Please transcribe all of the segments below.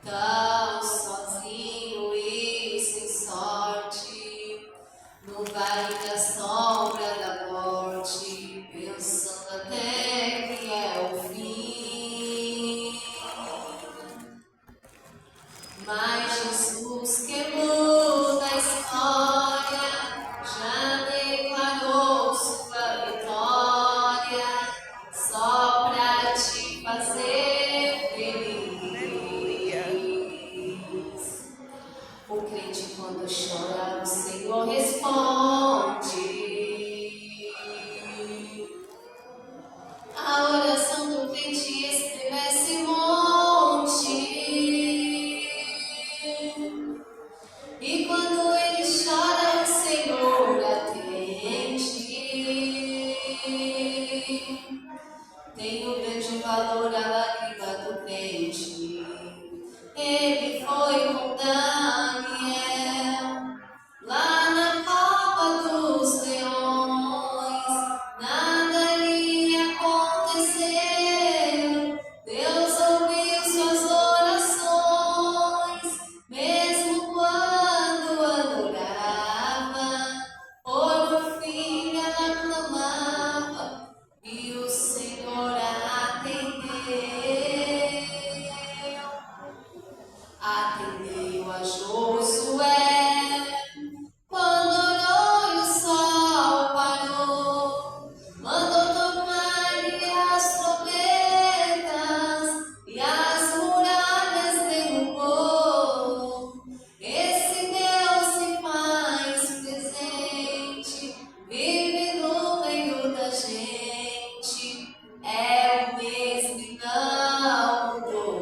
tão sozinho e sem sorte, no vale da sombra da morte, pensando até que é o fim. Mas Jesus que muda a história já declarou sua vitória só pra te fazer feliz. O crente quando chora, o Senhor responde. A oração do crente estremece monte. E quando ele chora, o Senhor atende. Tem um grande valor a lágrima do crente. Ele foi com Daniel lá na cova dos leões. Nada lhe aconteceu. Deus ouviu suas orações, mesmo quando adorava. Por fim ela clamava e o Senhor a atendeu. Atendeu a Josué quando orou e o sol parou. Mandou tocar-lhe as trombetas e as muralhas derrubou. Esse Deus se faz presente, vive no meio da gente, é o mesmo e não mudou.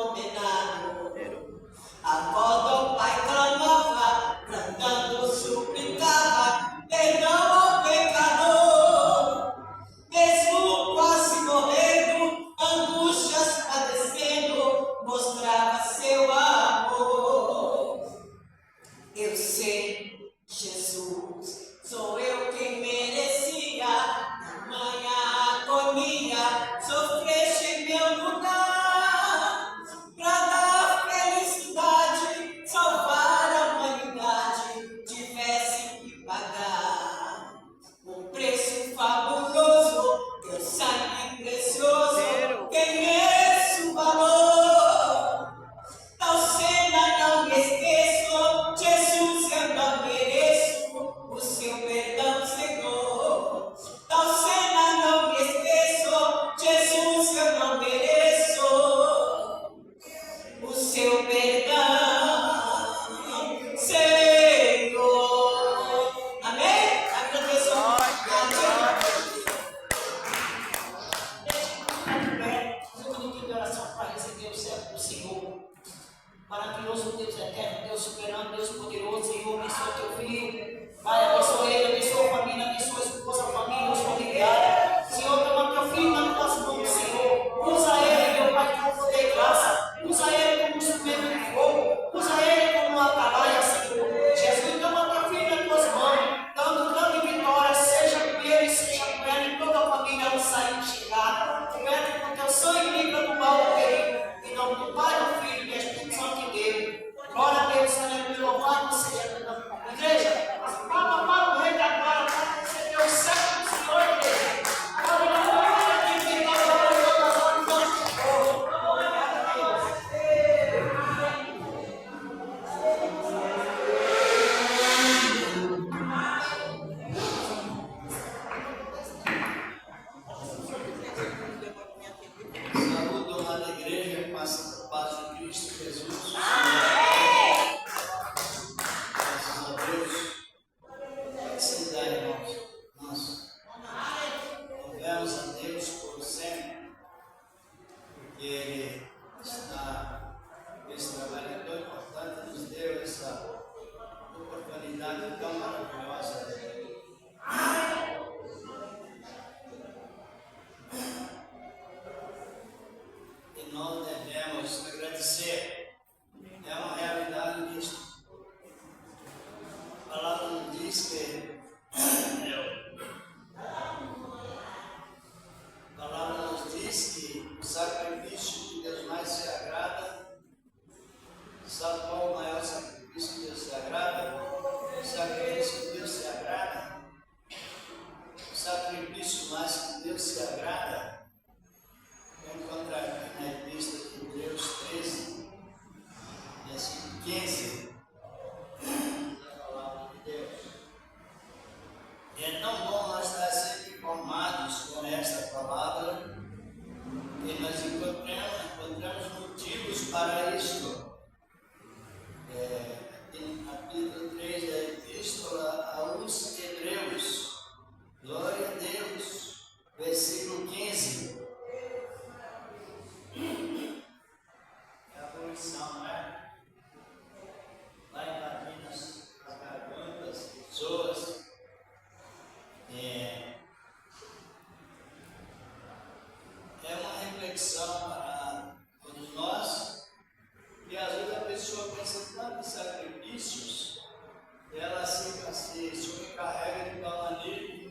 condenado. A voz do Pai clamava, cantando suplicava, perdão ao pecador. Mesmo quase morrendo, angústias padecendo, mostrava seu amor. Eu sei, Jesus, sou eu quem merecia, tamanha agonia, sofreste em meu lugar, pra dar felicidade, salvar a humanidade, tivesse que pagar um preço fabuloso, teu sangue precioso, quem é o valor? Tal cena não me esqueço, Jesus, eu não mereço o seu perdão, Senhor. Tal cena não me esqueço, Jesus, eu não mereço o seu perdão, Senhor. Amém? Agradeço. Um minutinho de oração para receber o céu do Senhor. Maravilhoso Deus eterno, Deus soberano, Deus poderoso, Senhor, abençoa teu filho. Pai, abençoa ele, abençoa a família, abençoa a esposa, a família, os familiares. Senhor, toma teu filho nas tuas mãos, Senhor. Usa ele, meu Pai, com poder e graça. Usa ele como um instrumento de fogo. Usa ele como uma atalaia, Senhor. Jesus, toma teu filho nas tuas mãos, dando grande vitória, seja com ele, seja com ela, e toda a família ao sair e chegar. Coberto com teu sangue, livra do mal do perigo. Em nome do Pai, do Filho e do Espírito Santo de Deus. Glória a Deus, aleluia, louvado seja a igreja. Palma para o rei da glória, para receber o céu do Senhor, igreja. Aleluia, que tem glória em todas as horas, glória a Deus. Saúde, honrada igreja, com a paz de Cristo Jesus. Graças a Deus. Pode sentar, irmãos. Nós louvamos a Deus por sempre, porque Ele está, esse trabalho é tão importante, nos deu essa oportunidade tão maravilhosa. E nós devemos agradecer. É uma realidade disso. A palavra nos diz que o sacrifício que Deus mais se agrada. Sabe qual o maior sacrifício que Deus se agrada? O sacrifício que Deus se agrada. O sacrifício mais que Deus se agrada. Vou encontrar aqui na Epístola de Hebreus 13, versículo 15. A palavra de Deus. E é tão bom nós estar sempre informados com esta palavra, que nós encontramos motivos para isto. Capítulo 3 da Epístola aos Hebreus. Glória a Deus. Versículo 15. É a poluição, não é? Lá em Campinas, as gargantas, as pessoas. É uma reflexão para todos nós, e às vezes a pessoa pensa tanto em sacrifícios, ela se sobrecarrega de tal maneira que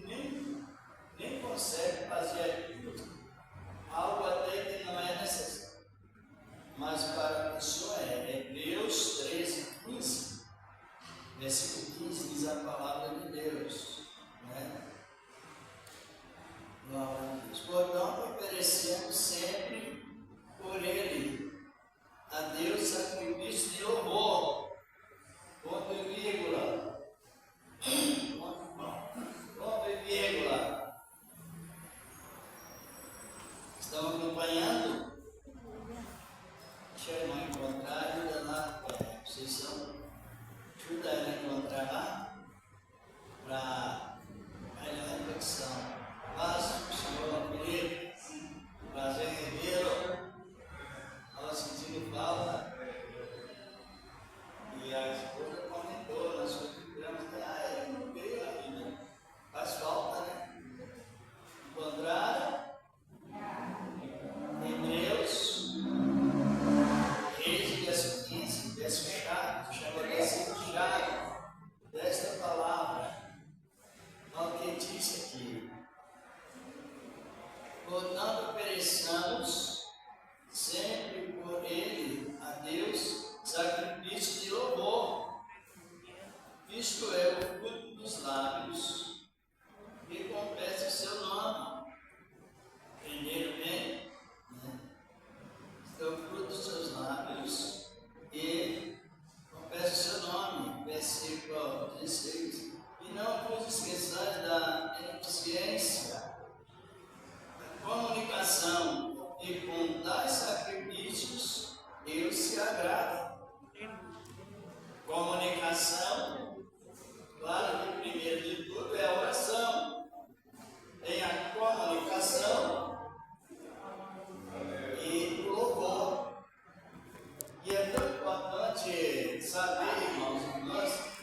nem consegue fazer aquilo, algo até que não é necessário. Mas para a pessoa Hebreus 13, 15, versículo 15 diz a palavra de Deus, né? Portanto, oferecemos sempre por Ele a Deus sacrifício de louvor, ponto e vírgula, ponto e vírgula. Estão acompanhando? Deixa eu não encontrar, ajuda lá, vocês são, ajuda ela a encontrar lá, para melhor reflexão. Paz, Senhor, querido, prazer em revê-lo. Nós sentimos Comunicação, claro que primeiro de tudo é a oração. Tem a comunicação e o louvor. E é tão importante saber, irmãos, nós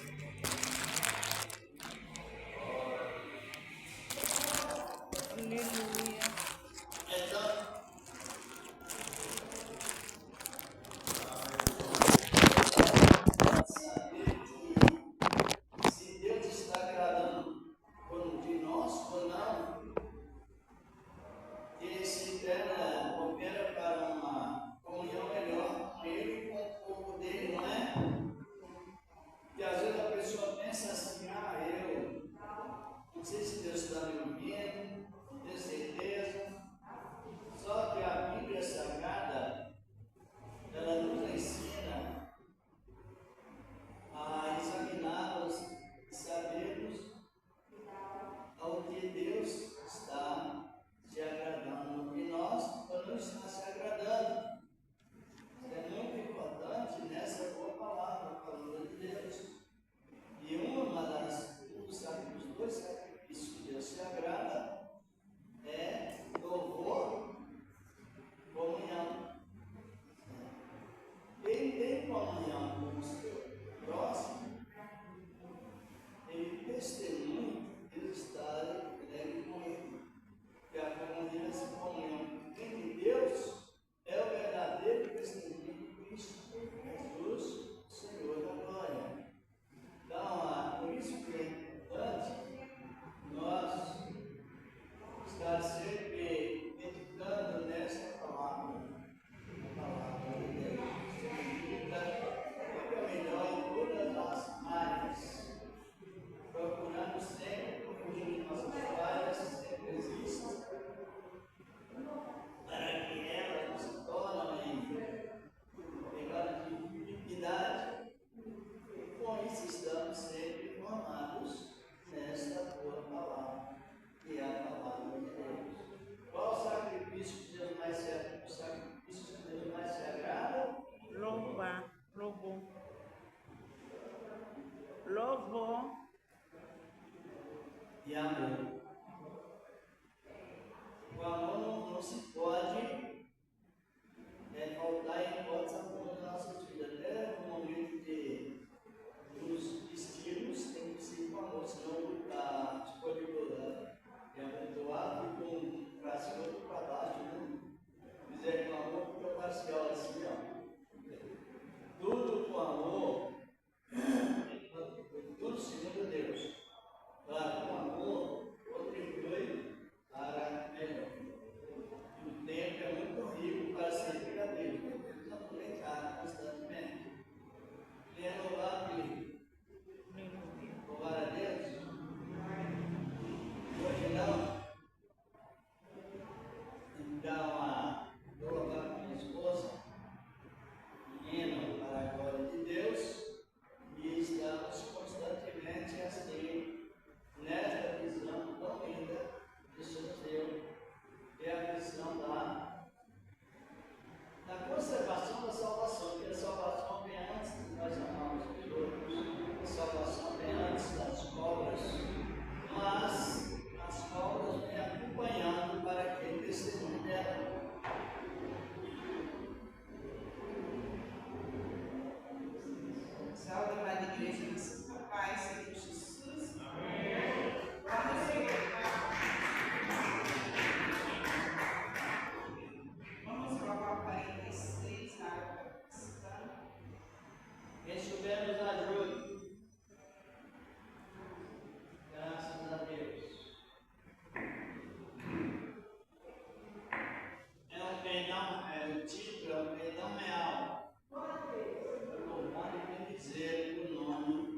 Louvor e amor. O amor não se pode faltar em hipótese alguma da nossa vida. Até no momento dos estilos tem que ser com amor, senão a escolha é muito alto e com para cima ou para baixo. Não dizer com amor porque é parcial assim, ó. Tudo com amor, tudo segundo Deus. Claro, com amor, contribui para melhor. O tempo é muito rico para servir a Deus. Devemos aproveitar constantemente. Renovar a vida. Louvar a Deus. Hoje não. Então, vou louvar com minha esposa, menina, para a glória de Deus. E estamos constantemente assim, nesta visão tão linda que o Senhor deu, que é a visão da conservação da salvação, porque a salvação vem antes de nós amarmos os outros, a salvação vem antes das cobras, mas as cobras vêm acompanhando para que o testemunho dela. Salve, Amada Igreja, na Santa Paz, Senhor Jesus. Amém. Vamos rogar o 46 na água cristã. Quem souber nos ajude. Graças a Deus. É um perdão, o título é um perdão real. Louvado e bendizer o nome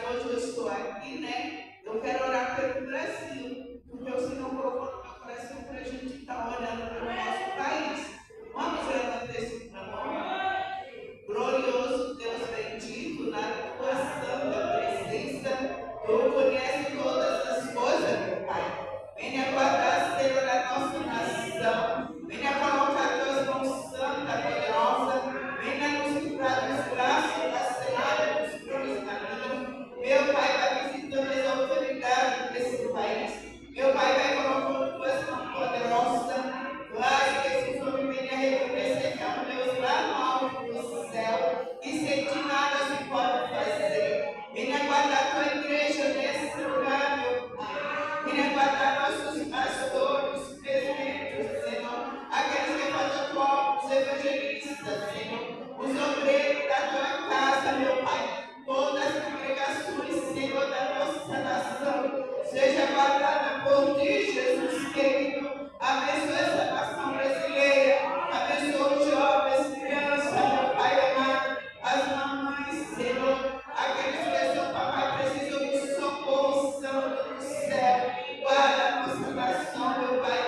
mas hoje eu estou aqui, né? Eu quero orar pelo Brasil, porque o Senhor colocou no meu coração para a gente estar orando pelo nosso país. Vamos levantar esse clamor. Glorioso Deus bendito, na tua santa presença, tu conheces todas as coisas, meu Pai. Venha guardar, Senhor, a nossa nação. Venha colocar tuas mãos santa, poderosa. Venha nos livrar dos braços da selada dos próprios caminhos. Meu Pai, vai visitando as autoridades desse país. Meu Pai, vai colocando tuas mãos poderosas. Faz que esses homens venham reconhecer que é um Deus lá no alto do céu. E sem ti nada se pode fazer. Venha guardar tua igreja nesse lugar, meu Pai. Venha guardar nossos pastores, presbíteros, Senhor. Aqueles que fazem a tua obra, os evangelistas, Senhor. Os obreiros da tua casa, meu Pai. Todas as congregações, Senhor, da nossa nação. Seja guardada por ti, Jesus querido. Abençoa essa nação brasileira. Abençoa os jovens, crianças, meu Pai amado. As mamães, Senhor. Aqueles que são papai precisam de socorro, Santo do céu. Guarda a nossa nação, meu Pai.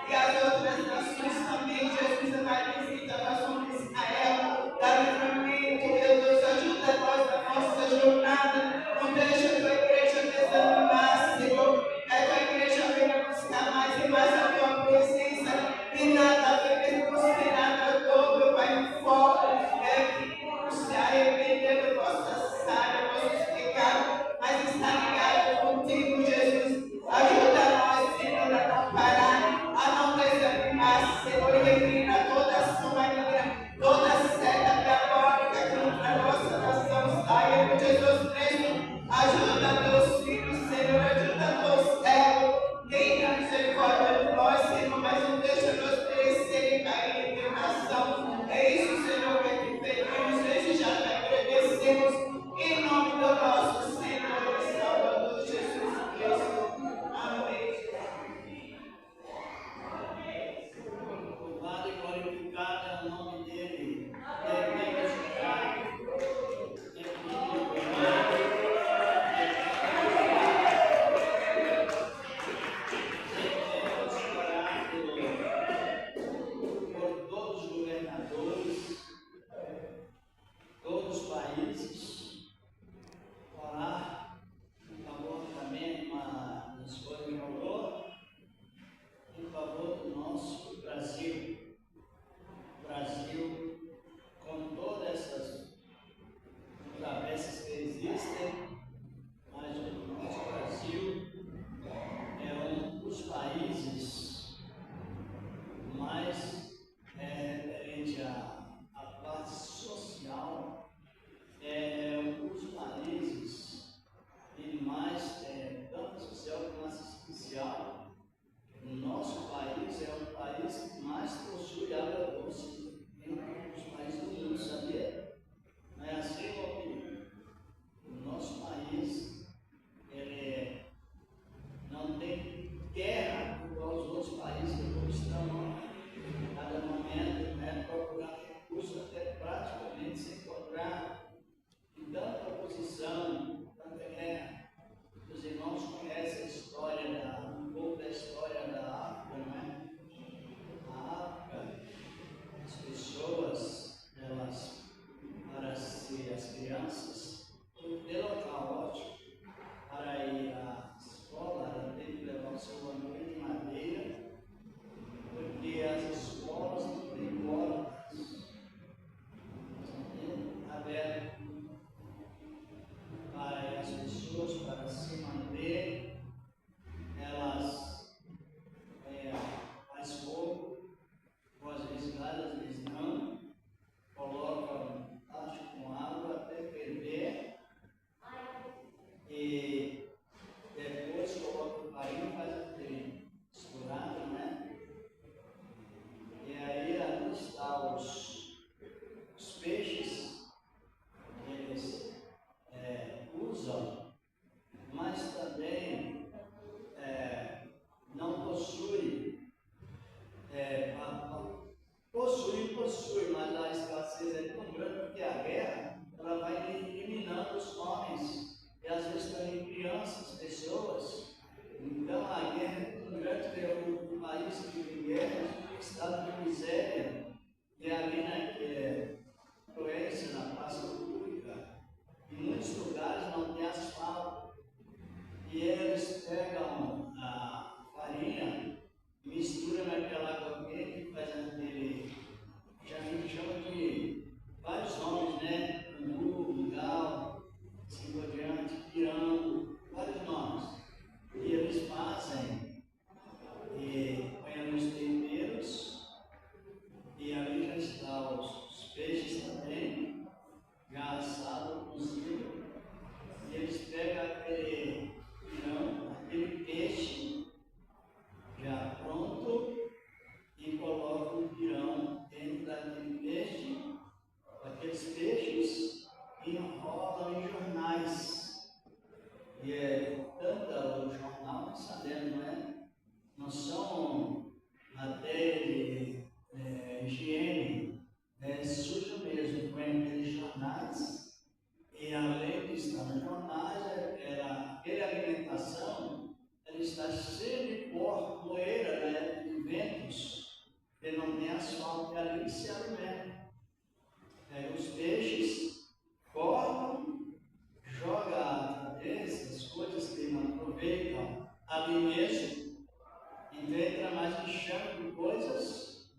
E as outras nações também. Jesus vai visitar a nação de Israel. Dá livramento, meu Deus. Ajuda nós na nossa jornada. Não deixa a tua igreja desanimar, Senhor. Que a tua igreja venha buscar mais e mais a tua presença. E nada venha considerar a dor, meu Pai, foco. Se arrepender da nossa sábia, nossos pecados, mas está ligado contigo, Jesus. Ajuda nós, Senhor, a não parar, a não desanimar, Senhor, e reprima toda ação maligna, toda seta diabólica contra a nossa nação. Saia por Jesus Cristo. Ajuda teus filhos, Senhor, ajuda teus servos. Tenha misericórdia de nós, Senhor, mas não deixa nós perecer e cair em tentação. É isso, Senhor, que te pedimos, desde já te agradecemos, em nome do nosso Senhor e Salvador Jesus Cristo. Amém. Louvado e glorificado é o nome dele. Devemos orar. Por todos os governadores, todos os países, orar em favor também, uma escolha que falou, em favor do nosso Brasil. Brasil, com todas essas travessas que existem, mas o nosso Brasil é um dos países mais referente à parte social, é um dos países que mais, tanto social como assistencial. O nosso país é o país que mais possui água doce entre os países do mundo, sabia? Não é assim, meu filho? O nosso país, ele não tem terra igual aos outros países que estão a cada momento, procurando recursos até praticamente se encontrar em tanta oposição, tanta guerra. Os irmãos conhecem a história, um pouco da história da África, não é? A África, as pessoas, elas, para ser as crianças, pelo caótico, para ir à escola, ela tem que levar o seu banquinho de madeira, porque as escolas não têm portas, abertas para as pessoas, para se manter, elas faz fogo, ou às vezes às vezes não, colocam tacho com água até ferver, e depois colocam farinha e faz aquele misturado, né? E aí ali estão os peixes que eles usam, mas também eles enrolam em jornais. E é tanta o jornal, nós sabemos, não é? Não são matéria de higiene, suja mesmo, põe aqueles jornais, e além de estar nos jornais, aquela alimentação, ela está cheia de pó, poeira, né, de ventos, e não tem asfalto, e ali se alimenta. Os peixes cortam, jogam a cabeça, as coisas que não aproveitam ali mesmo. Então entra mais enxame de coisas,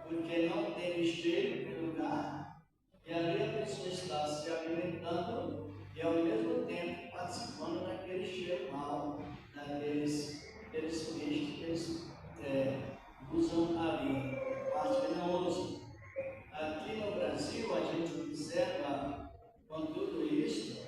porque não tem esteiro no lugar, e ali a pessoa está se alimentando e ao mesmo tempo participando daquele cheiro mal, daqueles peixes que eles usam ali, parte que não usam. Aqui no Brasil a gente observa com tudo isso,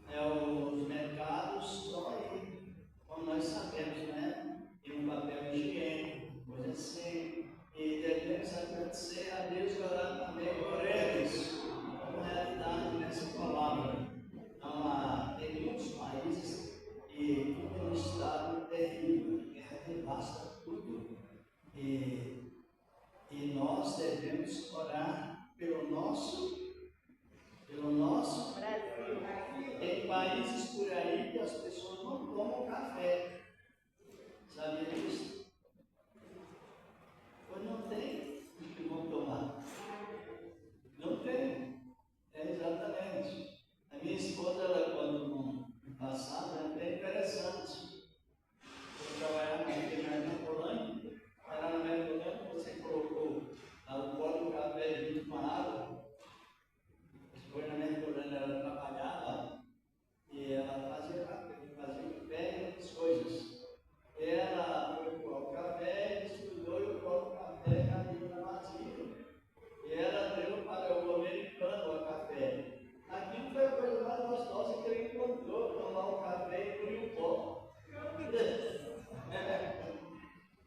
os mercados estão aí, como nós sabemos, né? Tem um papel higiênico, coisa assim, e devemos agradecer a Deus e orar também por eles, como realidade nessa palavra. Então, tem muitos países e tudo no estado terrível, a guerra devasta tudo, e nós devemos orar pelo nosso Brasil. Tem países por aí que as pessoas não tomam café. Sabia disso? Pois não tem o que vão tomar. Não tem. Exatamente. A minha esposa, ela, quando no passado, era bem interessante. Eu trabalhava na Polônia, era na Polônia, você colocou o pó do café junto com a água. Depois na minha Polônia ela trabalhava e ela fazia café e outras coisas. Ela colocou o café, estudou e o próprio café caiu na vasilha. E ela deu para o americano o café. Aquilo foi a coisa mais gostosa que ele encontrou, tomar o café e engolir o pó.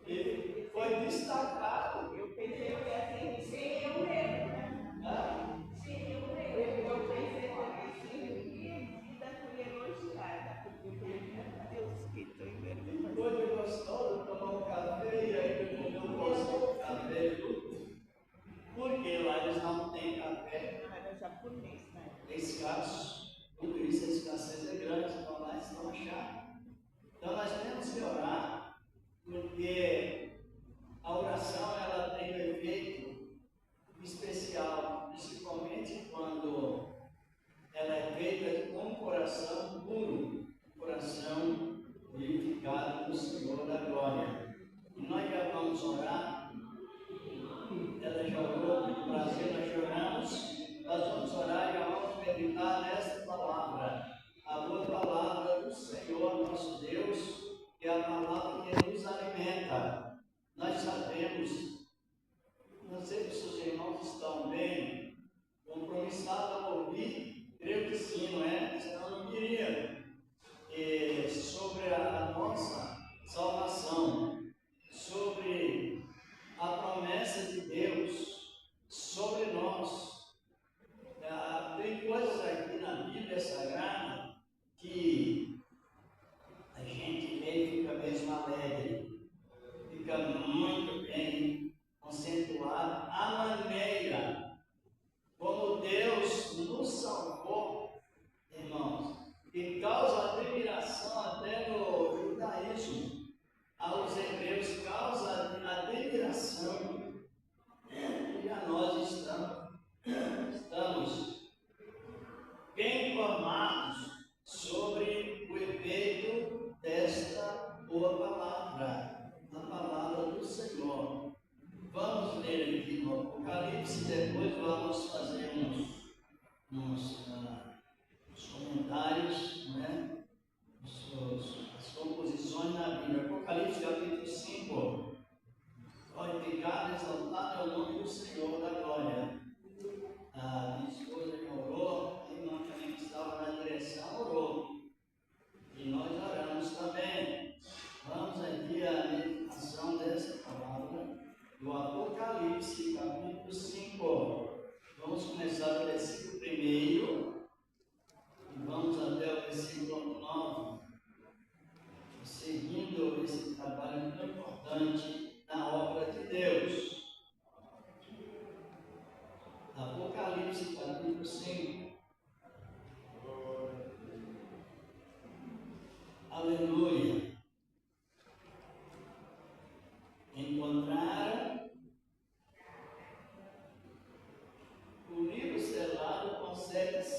E foi destacado. Eu pensei que assim, sem eu mesmo, né? Sem eu mesmo. Eu pensei que da fui elogiada, porque eu falei, meu Deus, que estou envergonhada. Foi gostoso tomar um café e aí eu gosto do café junto. Porque lá eles não têm café. Não, era japonês, né? É escasso. Tudo isso, a escassez é grande, então lá eles não achar. Então nós temos que orar, porque a oração ela tem um efeito especial, principalmente quando ela é feita com um coração puro, um coração vivificado no Senhor da glória. E nós já vamos orar. Ela já orou, no Brasil nós choramos, nós vamos orar e vamos meditar nesta palavra, a boa palavra do Senhor nosso Deus, que é a palavra que nos alimenta. Nós sabemos, não sei se os irmãos estão bem compromissados a ouvir, creio que sim, não é? Senão não queria. Sobre a nossa salvação, sobre a promessa de Deus sobre nós. Tem coisas aqui na Bíblia Sagrada que a gente lê e fica mesmo alegre, fica muito bem conceituado a maneira como Deus nos salvou, irmãos, que causa admiração até no judaísmo. Aos hebreus causa admiração, e a nós estamos bem informados sobre o efeito desta boa palavra, a palavra do Senhor. Vamos ler aqui no Apocalipse, depois vamos fazer uns comentários, né? As composições na Bíblia. Apocalipse capítulo 5. Glorificado, exaltado é o nome do Senhor da glória. A minha esposa que orou, a irmã também que estava na direção orou. E nós oramos também. Vamos aqui à meditação dessa palavra do Apocalipse capítulo 5. Vamos começar do versículo 1.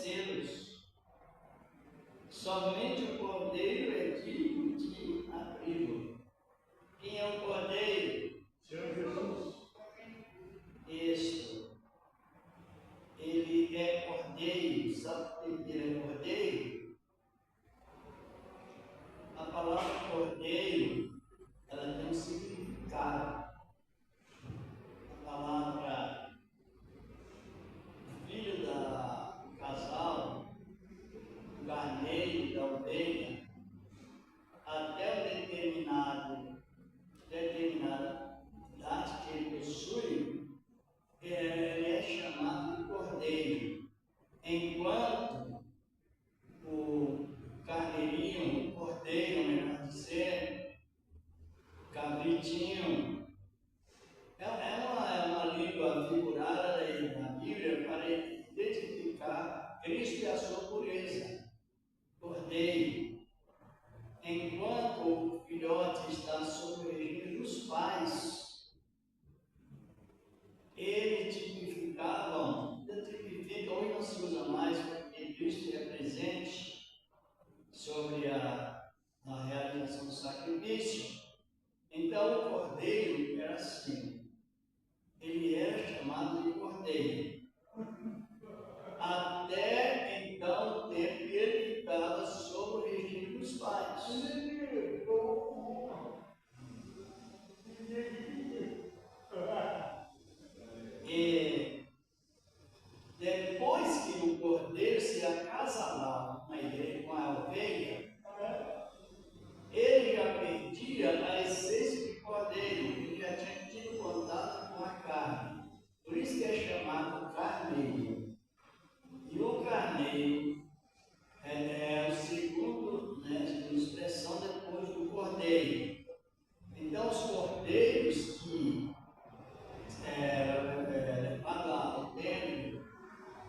selos. Somente o Cordeiro é digno de abri-lo. Quem é o Cordeiro? Senhor Jesus. Isso. Ele é Cordeiro. Sabe por que ele é Cordeiro? A palavra Cordeiro, ela tem um significado. A palavra filho do casal, o carneiro da ovelha, até o determinada idade que ele possui, ele é chamado de Cordeiro. Enquanto o carneirinho, o cordeiro, melhor dizendo, cabritinho, é uma língua figurada na Bíblia para identificar Cristo e a sua pureza. Cordeiro. Enquanto o filhote está sob o regime dos pais, eles tipificavam, hoje não se usa mais porque Cristo é presente sobre a realização do sacrifício. Então o cordeiro era assim, ele era chamado de cordeiro. Até então o tempo que ele ficava sob o regime dos pais. E depois que o cordeiro se acasalava com a ovelha, ele já perdia a essência de cordeiro, ele já tinha tido contato com a carne. Por isso que é chamado carneiro. E o carneiro é o segundo, segunda expressão depois do cordeiro. Então, os cordeiros que levavam ao templo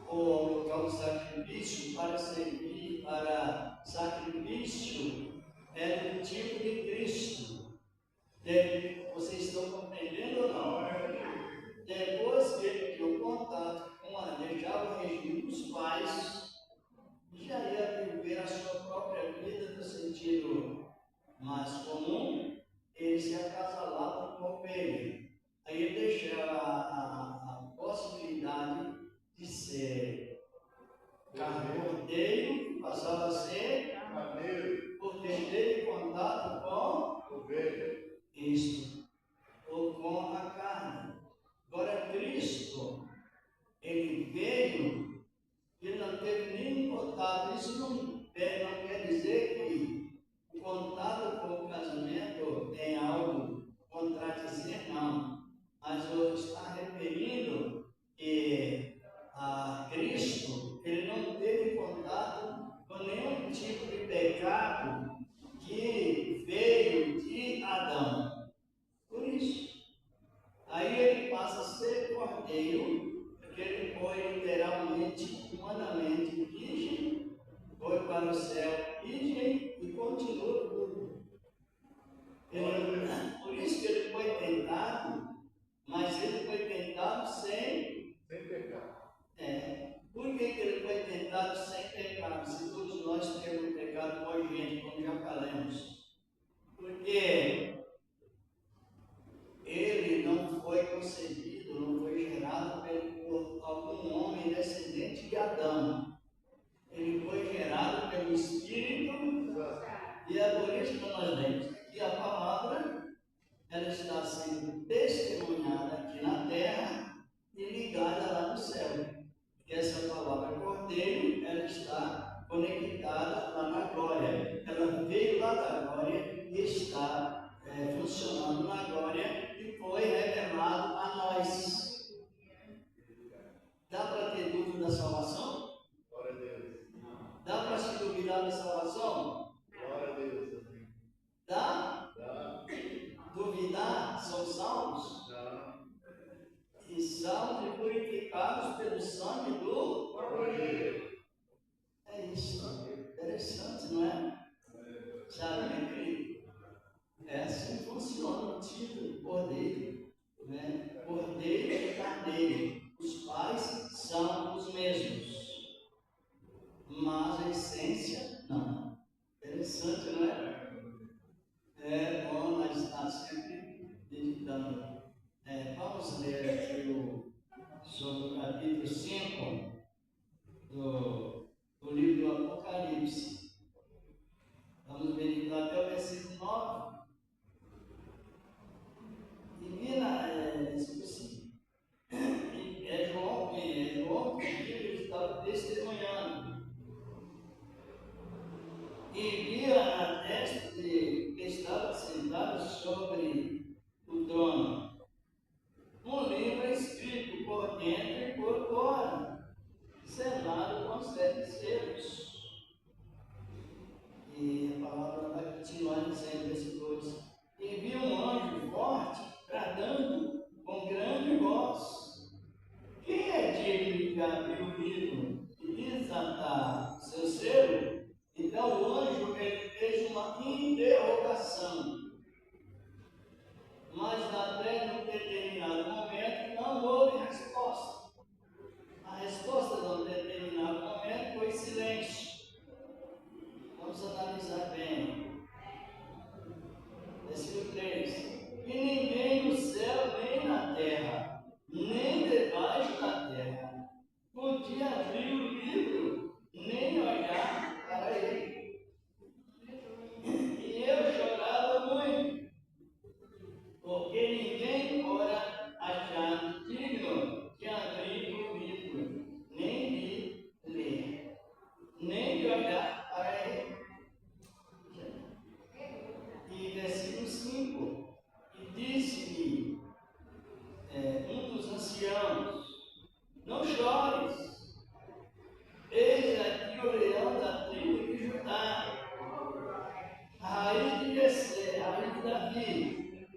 ou ao local do sacrifício para servir para sacrifício era do tipo de Cristo. Vocês estão compreendendo ou não? Depois que ele tinha contato com deixava o regime dos pais, já ia viver a sua própria vida no sentido mais comum, ele se acasalava com a ovelha. Aí ele deixava a possibilidade de ser cordeiro, passava a ser Carneiro. porque teve contato com Ovelha. isto, ou com a carne. Agora Cristo, ele veio, ele não teve nenhum contato. Isso não quer dizer que o contato com o casamento tem algo contradizer, não. Mas eu está referindo que a Cristo, ele não teve contato com nenhum tipo de pecado que veio de Adão. Por isso. Aí ele passa a ser cordeiro, porque ele foi literalmente, humanamente virgem, foi para o céu virgem e continua tudo. Por isso que ele foi tentado, mas ele foi tentado sem pecado. Por que ele foi tentado sem pecado? Se todos nós temos pecado nojento, como já falamos. Porque ele não foi concebido, não foi gerado por algum homem descendente de Adão. Ele foi gerado pelo Espírito, e é por isso que nós lemos que a palavra ela está sendo testemunhada aqui na terra e ligada lá no céu. Essa palavra cordeiro, ela está conectada lá na glória. Ela veio lá da glória e está funcionando na glória e foi revelado a nós. Dá para ter dúvida da salvação? Glória a Deus. Dá para se duvidar da salvação? Glória a Deus. Dá? Dá. Duvidar? São salvos? Dá. E salvos e purificados pelo sangue do Cordeiro. É isso. Interessante, não é? Sabe, querido? É assim que funciona o título, cordeiro. Né? Cordeiro e carneiro. Os pais são os mesmos. essência, não. Interessante, não é? É bom nós estar sempre meditando. Vamos ler aqui sobre o capítulo 5 do livro do Apocalipse. Vamos meditar até o versículo 9. E vi versículo 5. É João que ele estava testemunhando. E via na testa que estava sentado sobre o trono um livro escrito por dentro e por fora, selado com 7 selos. E a palavra vai continuar dizendo, versículo 2: E vi um anjo forte bradando com grande voz: Quem é digno de abrir o livro e desatar o seu selo? Então o anjo fez uma interrogação. Mas até num determinado momento não houve resposta. A resposta num determinado momento foi silêncio. Vamos analisar bem. Versículo 3: E ninguém no céu, nem na terra, nem debaixo da terra, podia abrir o livro, nem olhar para ele. E eu chorava muito, porque ninguém fora achado digno de abrir o livro, nem de ler, nem de olhar para ele. E versículo 5: E disse-me um dos anciãos: Não chores, eis aqui o leão da tribo de Judá, a raiz de Jessé, a raiz de Davi,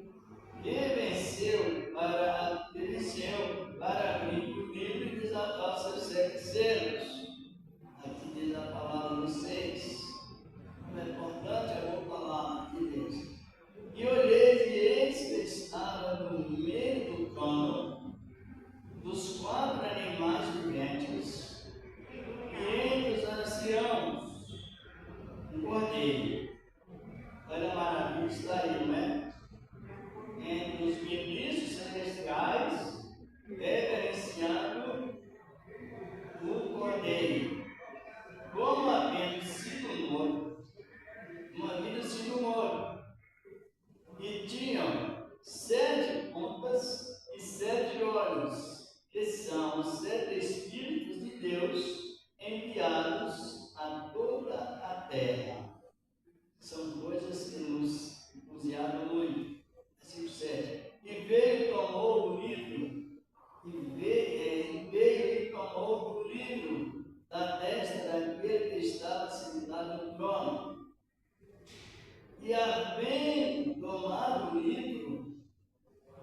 que venceu para abrir o livro e desatar seus 7 selos. Aqui diz a palavra no 6. Como é importante a boa palavra de Deus. E olhei, e eis que estava no meio do trono dos 4 animais viventes, e entre os anciãos um cordeiro. Olha a maravilha, está aí, não é? Entre os ministros celestiais, reverenciando o cordeiro, como havendo sido morto, e tinham 7 pontas e 7 olhos, que são os 7 Espíritos de Deus enviados a toda a terra. São coisas que nos entusiasmam muito. Versículo 7. E veio e tomou o livro, da destra daquele que estava sentado no trono. E havendo tomado o livro,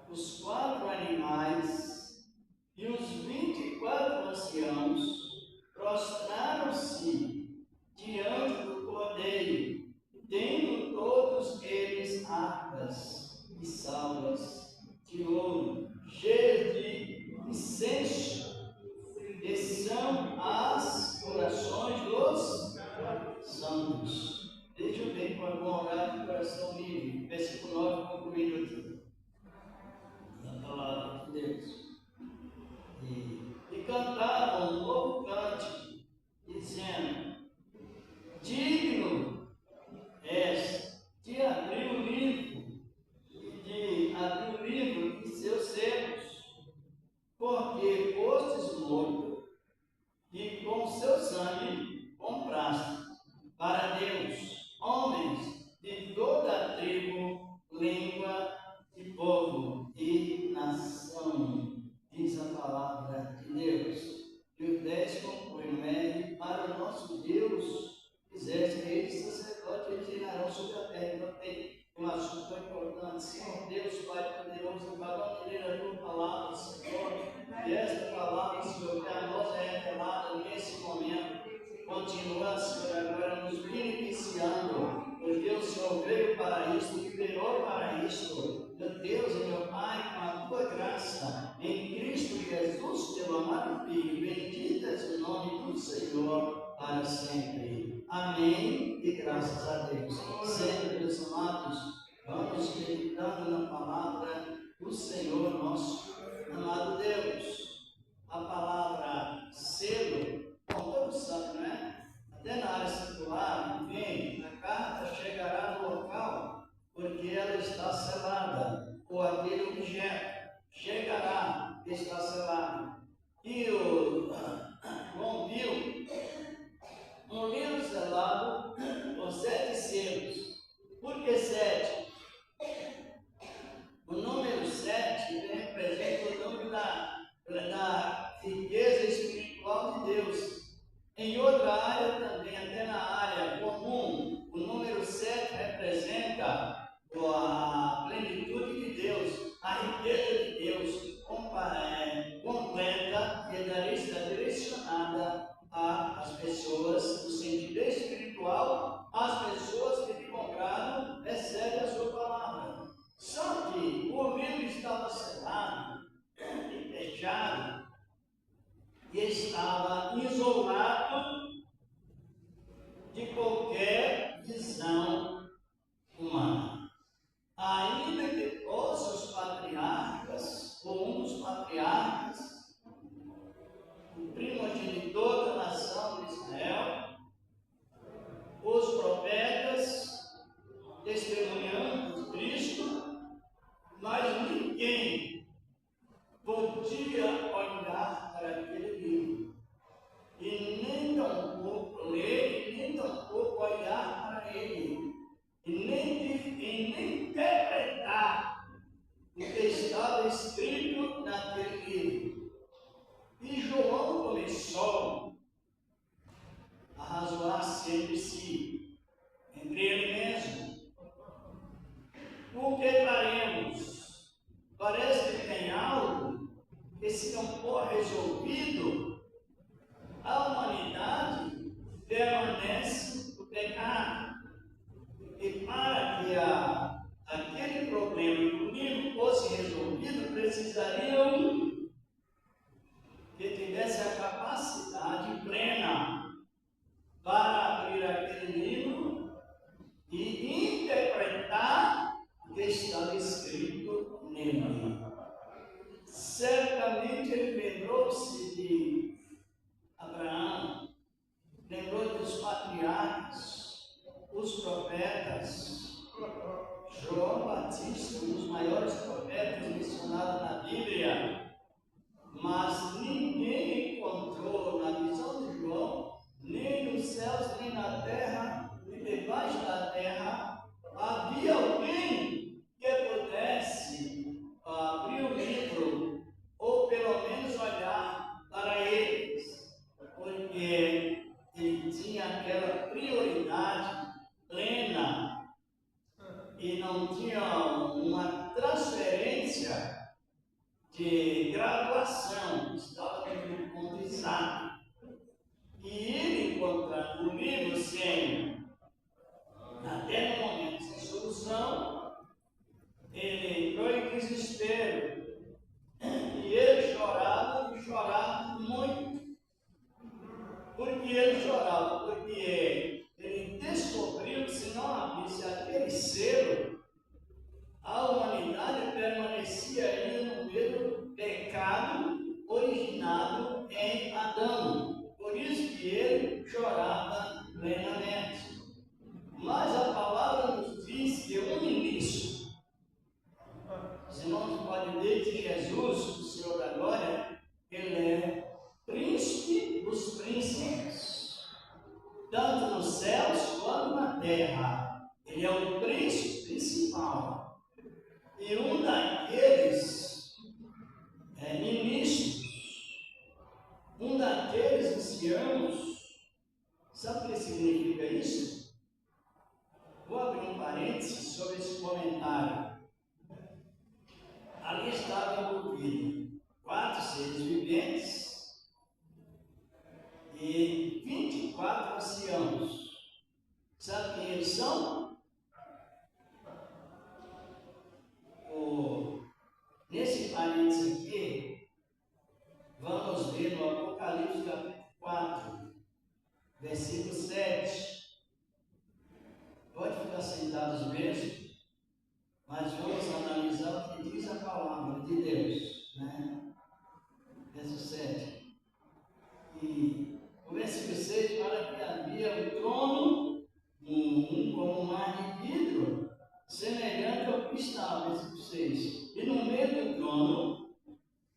os 4 animais e os 24 anciãos prostraram-se diante do cordeiro, tendo todos eles harpas e salvas de ouro, cheias de incenso, que são as orações dos santos. Deixa eu ver com algum orar de coração livre. Versículo 9, concluindo aqui. Na palavra de Deus. E cantavam um novo cântico, dizendo: Digno és de abrir o livro e seus selos, porque fostes morto e com seu sangue compraste para Deus homens de toda a tribo, língua e povo e nação. Diz a palavra de Deus. E o 10 conclui, não é? E para o nosso Deus fizeste reis e sacerdotes, eles reinarão sobre a terra. Então tem um assunto tão importante. Senhor Deus, Pai poderoso, acabamos de ler a tua palavra, Senhor. E esta palavra, Senhor, que a nós é revelada nesse momento, continua, Senhor, agora nos beneficiando, porque o Senhor veio para isso, liberou para isso. Meu Deus e meu Pai, com a tua graça, em Cristo Jesus, teu amado Filho, bendito és o nome do Senhor, para para sempre. Amém e graças a Deus. Sempre, meus amados, vamos meditando na palavra do Senhor nosso amado Deus. A palavra selo, como todos sabem, né? Até na área circular, enfim, a carta chegará no local porque ela está selada, ou aquele objeto chegará, está selado. E o João viu um livro selado com 7 selos. Por que 7? O número 7 representa o número da riqueza espiritual de Deus. Em outra área também, até na área comum, o número 7 representa a plenitude de Deus, a riqueza de Deus completa e está direcionada às pessoas no sentido espiritual, as pessoas que de bom grado recebem a sua palavra. Só que o livro estava selado e fechado e estava isolado de qualquer visão humana. Ainda que fossem os patriarcas, ou um dos patriarcas, o primogenitor da nação de Israel, os profetas, testemunhando Cristo, mas ninguém podia olhar para aquele livro, e nem tampouco ler, e nem tampouco olhar para ele, e nem interpretar o que estava escrito naquele livro. E João começou a razoar-se entre si, entre ele mesmo. O que faremos? Parece que tem algo que, se não for resolvido, a humanidade permanece no pecado. E para que aquele problema do livro fosse resolvido, precisariam que tivesse a capacidade plena para abrir aquele livro e interpretar o que estava escrito nele. Certamente ele lembrou-se de Abraão, lembrou dos patriarcas, os profetas. João Batista, um dos maiores profetas mencionados na Bíblia, mas ninguém encontrou na visão de João, nem nos céus, nem na terra, nem debaixo da terra, havia alguém que pudesse abrir o livro, ou pelo menos olhar para eles, porque ele tinha aquela prioridade plena e não tinha uma transferência de graduação, estava no ponto exato. E ele encontrando o livro sem, até no momento sem solução, ele entrou em desespero. E ele chorava e chorava muito. Por que ele chorava? Porque ele descobriu que se não abrisse aquele selo, a humanidade permanecia ainda no mesmo pecado originado em Adão. Por isso que ele chorava plenamente. Mas a palavra nos diz que o início, os irmãos podem ver que Jesus, o Senhor da Glória, ele é príncipe dos príncipes, tanto nos céus quanto na terra. Ele é o príncipe principal. E um daqueles ministros, um daqueles anciãos, sabe o que significa isso? Vou abrir um parênteses sobre esse comentário. Ali estava envolvido 4 seres viventes e 24 anciãos. Sabe quem eles são? Nesse parênteses aqui, vamos ver no Apocalipse capítulo 4. versículo 7. Pode ficar sentados mesmo, mas vamos analisar o que diz a palavra de Deus, né? Verso 7. E o versículo 6 fala que havia o trono, como um mar de vidro, semelhante ao cristal, versículo 6. E no meio do trono,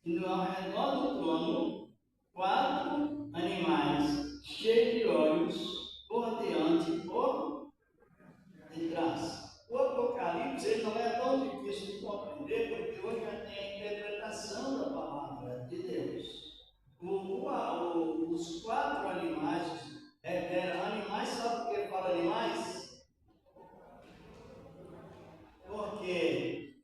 e ao redor do trono, 4 animais cheios de olhos, por diante e por detrás. O Apocalipse ele não é tão difícil de compreender, porque hoje já tem a interpretação da palavra de Deus. Os 4 animais, animais, sabe por que fala animais? Porque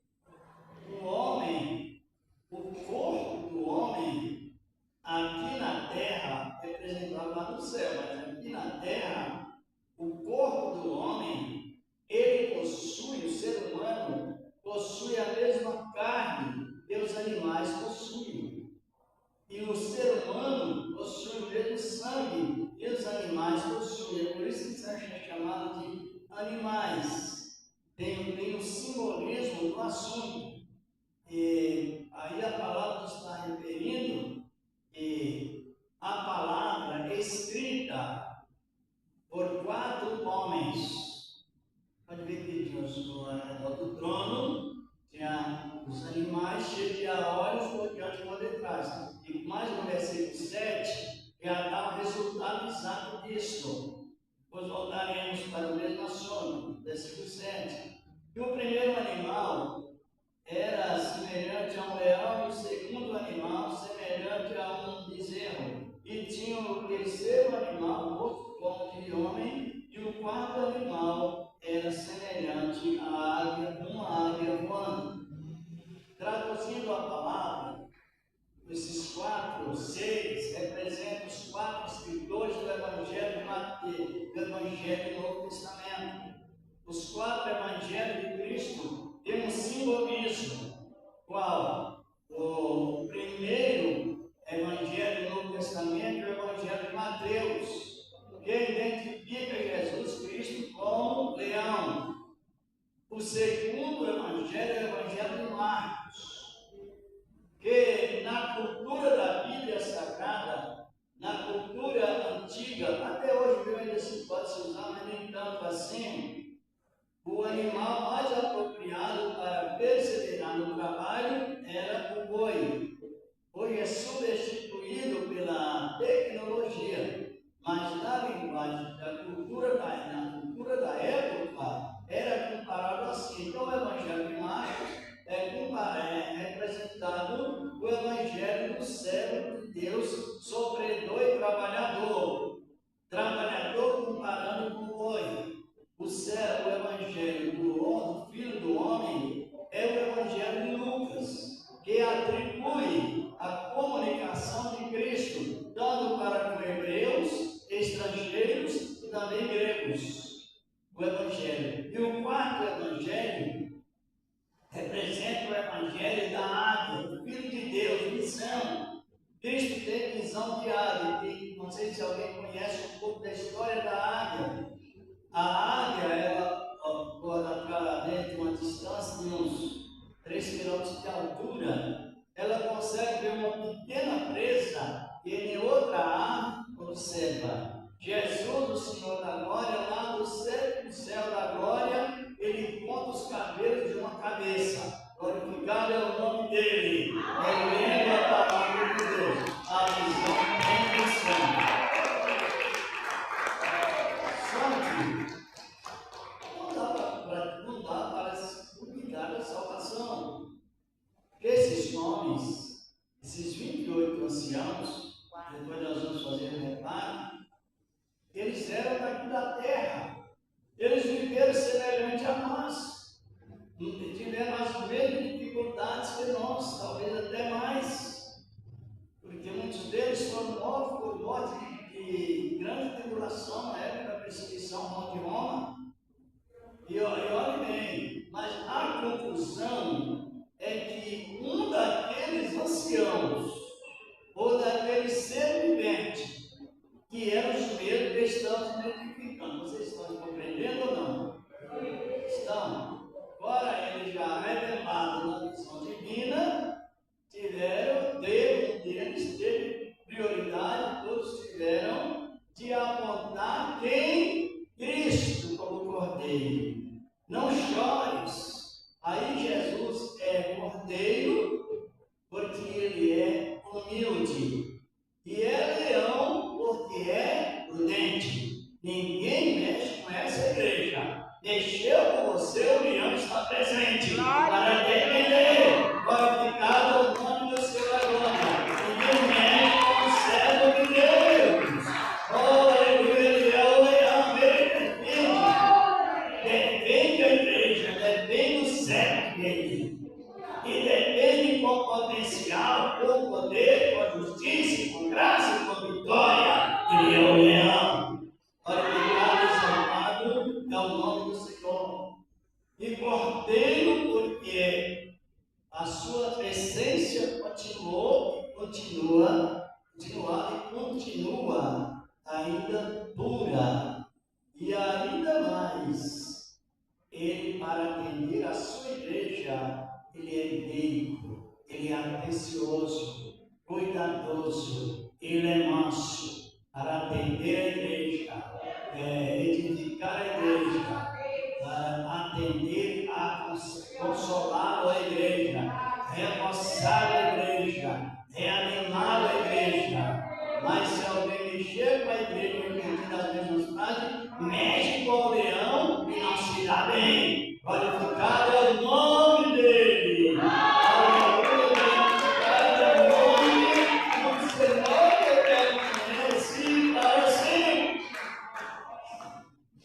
o homem, o corpo do homem, aqui na terra, representado lá no céu, mas aqui na terra, o corpo do homem, ele possui, o ser humano, possui a mesma carne que os animais possuem. E o ser humano possui o mesmo sangue que os animais possuem. É por isso que isso é chamado de animais. Tem um simbolismo do assunto. E aí a palavra está referindo que a palavra escrita por 4 homens. Pode ver que ao redor do trono tinha os animais cheios de olhos por diante e por detrás. E mais no versículo 7, já dá o resultado exato disso. Depois voltaremos para o mesmo assunto, versículo 7. E o primeiro animal era semelhante a um leão, e o segundo animal semelhante a um bezerro. E tinha o terceiro animal, rosto como de homem, e o quarto animal era semelhante à águia, uma águia voando. Traduzindo a palavra, esses 4 seres representam os 4 escritores do Evangelho de Mateus, do Evangelho do Novo Testamento. Os 4 Evangelhos de Cristo têm um simbolismo. Qual? O primeiro Evangelho do Novo Testamento é o Evangelho de Mateus, que identifica Jesus Cristo como leão. O segundo Evangelho é o Evangelho de Marcos, que na cultura da Bíblia Sagrada, na cultura antiga, até hoje ainda se pode usar, mas nem tanto assim, o animal mais apropriado para perseverar no trabalho era o boi. Hoje é substituído pela tecnologia, mas na linguagem da cultura da época era comparado assim. Então o Evangelho de Marcos é representado o Evangelho do servo de Deus, sofredor e trabalhador. Trabalhador comparando com o boi. O Evangelho do Filho do Homem é o Evangelho de Lucas, que atribui a comunicação de Cristo, tanto para com hebreus, estrangeiros e também gregos. O Evangelho. E o quarto Evangelho representa o Evangelho da águia, do Filho de Deus, missão. Cristo tem visão de águia. E não sei se alguém conhece um pouco da história da águia. A águia, ela voa através de uma distância de uns 3 km de altura, ela consegue ver uma pequena presa e em outra ave observa. Jesus, o Senhor da glória, lá do céu da glória, ele conta os cabelos de uma cabeça. Glorificado é o nome dele. Lendo a palavra de Deus. A visão em missão. Não dá para duvidar da salvação. Esses nomes, esses 28 anciãos, depois nós vamos fazer um reparo, eles eram daqui da terra. Eles viveram semelhante a nós. Tiveram as mesmas dificuldades que nós, talvez até mais. Porque muitos deles foram mortos por morte de grande tribulação na época da perseguição de Roma. E olhe bem, mas a conclusão é que um daqueles anciãos, ou daqueles ser viventes, que eram os mesmo que estamos identificando. Vocês estão compreendendo ou não? Estão. Ora, ele já revelado na missão divina, deles teve prioridade, todos tiveram de apontar quem? Cristo como Cordeiro. Não chores. Aí Jesus é Cordeiro, porque ele é humilde. E é leão, porque é prudente. Ninguém mexe com essa igreja. Mexeu com você, o leão está presente. Para defender, glorificado o nome do seu agora. Ninguém mexe com o servo de Deus. Oh, ele é o leão, ele defende. Defende a igreja, defende o servo dele. E defende com potencial, com poder, com justiça, com graça e com vitória. Ele é o leão. Glorificado e exaltado é o nome do Senhor. E Cordeiro, porque a sua essência continuou e continua ainda pura. E ainda mais, ele, para atender a sua igreja, ele é meigo, ele é atencioso, cuidadoso, ele é manso, para atender a igreja, edificar a igreja, atender consolar a igreja, reforçar a igreja, reanimar a igreja. Mas se alguém mexer com a igreja e repetir as mesmas frases, mexe com o leão e não se dá bem. Glorificado é o nome dele. Glorificado é o nome do Senhor que permanece para sempre.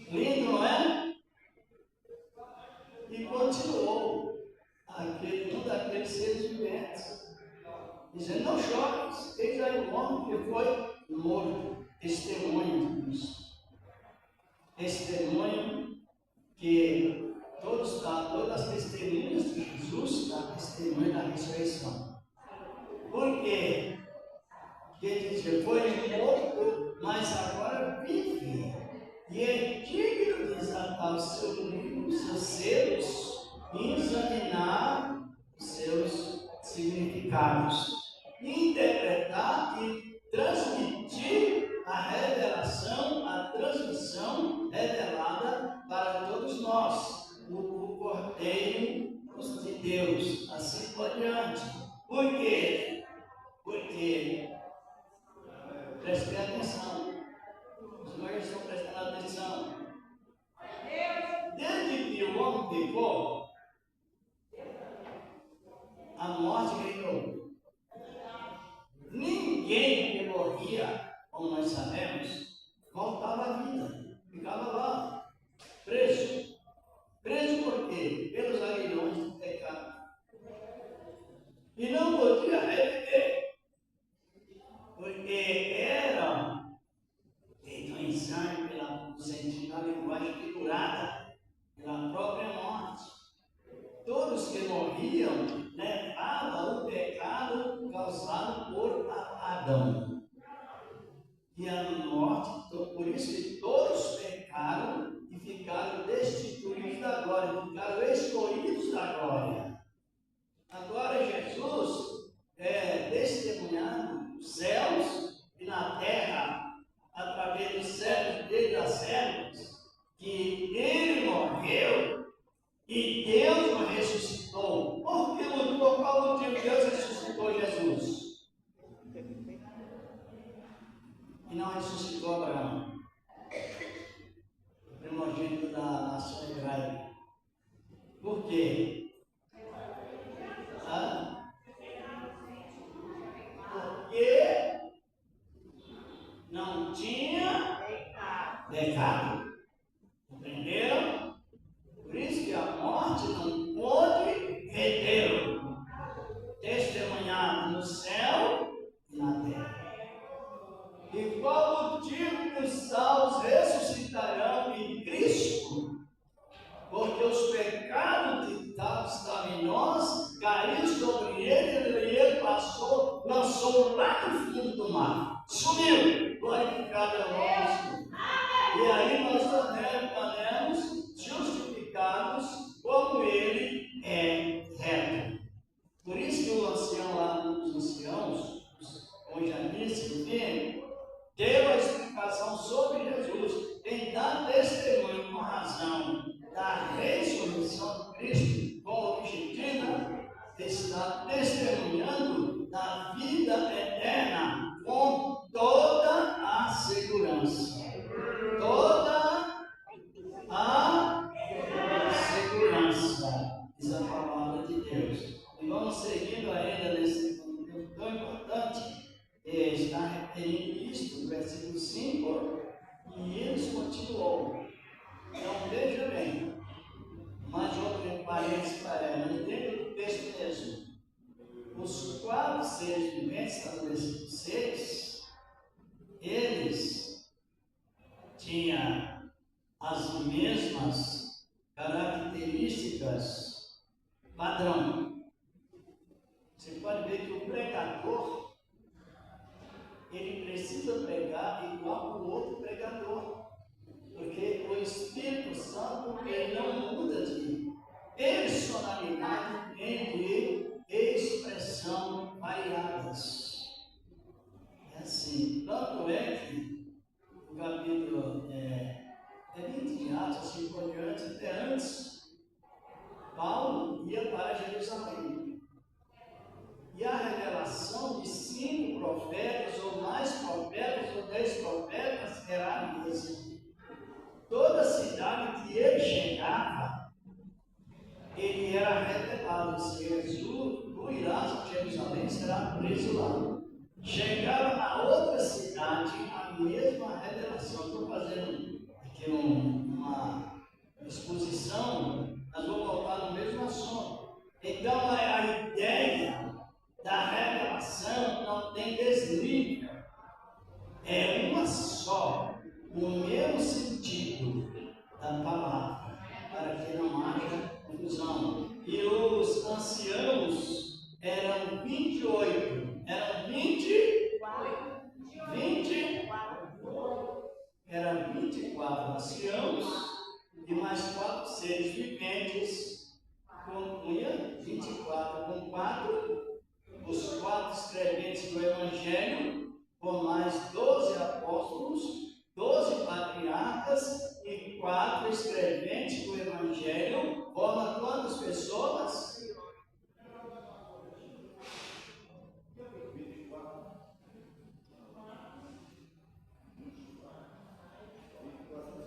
Lindo, não é? E continuou um daqueles seres viventes, dizendo: não chores, eis aí o homem que foi morto. Testemunho de Cristo. Testemunho que todas as testemunhas de Jesus dão testemunho da ressurreição. Por quê? Porque ele dizia: foi morto, mas agora vive. E é digno de desatar o seu livro, os seus selos, e examinar os seus significados, interpretar e transmitir a revelação, a transmissão revelada para todos nós, o Cordeiro de Deus, assim por diante. Por quê? Porque, prestem atenção, os irmãos estão prestando atenção. Desde que o homem pecou, a morte ganhou. Ninguém que morria, como nós sabemos, voltava à vida, ficava lá, preso. Preso por quê? Pelos aguilhões do pecado. E não podia reviver, porque eram feitos em sangue pela sentindo a linguagem figurada, pela própria morte. Todos que morriam levavam o pecado causado por Adão. E a morte, então, por isso que todos pecaram e ficaram destituídos da glória, ficaram excluídos da glória. Agora Jesus é testemunhado nos céus e na terra, através dos servos dele, das servas, que ele morreu e Deus o ressuscitou. Por qual motivo Deus ressuscitou Jesus? E não ressuscitou Abraão, o primogênito da nação hebraica. Por quê? Porque não tinha pecado. Compreenderam? Por isso que a morte não pôde retê-lo. Testemunhado no céu e na terra. E qual o motivo que os salvos ressuscitarão em Cristo? Porque os pecados que estavam em nós caíram sobre ele e ele passou, lançou lá no fundo do mar. Sumiu. Glorificado é o nome do Senhor. E aí nós tornamos justificados como ele é reto. Por isso que o ancião lá dos anciãos, como já disse, o filho, deu a explicação sobre Jesus em dar testemunho com razão da ressurreição de Cristo, com o objetivo de estar testemunhando da vida eterna com toda a segurança. Toda a segurança, diz a palavra de Deus. E vamos seguindo ainda nesse ponto tão importante, está referindo isto, no versículo 5, e eles continuou. Então veja bem, mais outro parênteses para ela, dentro do texto mesmo. Os 4 seres viventes, está no versículo 6, eles tinham as mesmas características padrão. Você pode ver que o pregador, ele precisa pregar igual o outro pregador, porque o Espírito Santo, ele não muda de personalidade nem de expressão variadas. É assim, tanto é que o capítulo 20 de Atos, assim por diante, até antes, Paulo ia para Jerusalém. E a revelação de 5 profetas, ou mais profetas, ou 10 profetas, era a mesma. Toda cidade que ele chegava, ele era revelado. Se Jesus irá de Jerusalém, será preso lá. Chegava na outra cidade, a mesma revelação. Estou fazendo aqui uma exposição, mas vou voltar no mesmo assunto. Então, a ideia da revelação não tem desnível, é uma só, o mesmo sentido da palavra, para que não haja confusão. E os anciãos eram 28, eram 24 anciãos e mais 4 seres viventes, compunha 24 com 4. Os 4 escreventes do Evangelho, com mais 12 apóstolos, 12 patriarcas e 4 escreventes do Evangelho, forma quantas pessoas?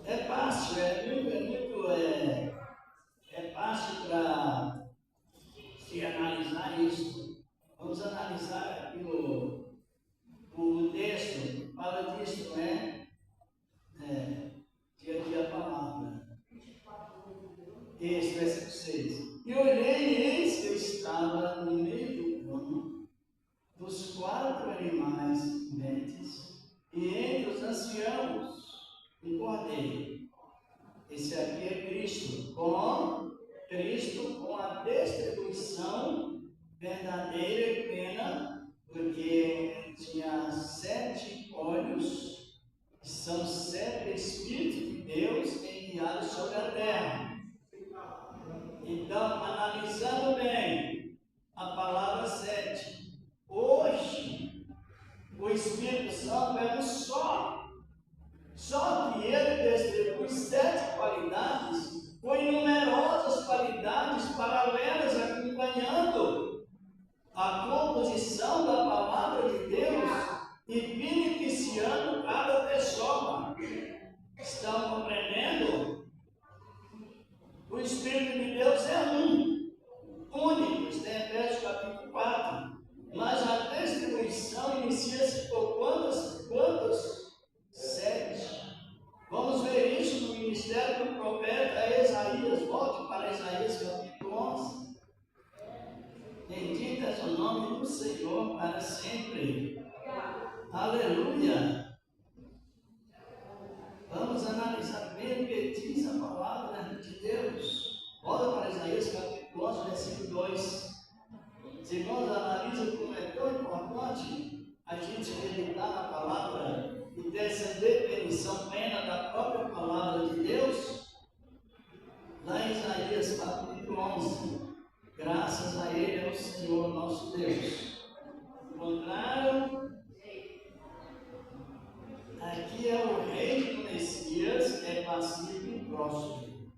É fácil, é fácil para se analisar isso. Vamos analisar aqui o texto, fala disso, né? Tinha aqui a palavra. Esse, versículo 6. E olhei, e eis que eu estava no meio do trono, dos 4 animais viventes, e entre os anciãos, um cordeiro. Esse aqui é Cristo, com a distribuição verdadeira e plena, porque tinha 7 olhos, que são 7 Espíritos de Deus enviados sobre a terra. Então, analisando bem a palavra 7, hoje o Espírito Santo é um só que ele distribui 7 qualidades, com numerosas qualidades paralelas acompanhando a composição da palavra de Deus e beneficiando cada pessoa. Estão compreendendo? O Espírito de Deus é único, está em Efésios capítulo 4. Mas a distribuição inicia-se por quantos? 7. Vamos ver isso no ministério do profeta Isaías. Volte para Isaías capítulo 11. Bendito é o nome do Senhor para sempre. Aleluia. Vamos analisar bem o que diz a palavra de Deus. Volta para Isaías capítulo 11, versículo 2. Se irmãos analisam como é tão importante a gente meditar na palavra e ter essa definição plena da própria nosso Deus. Encontraram? Aqui é o reino do Messias, é pacífico e próspero.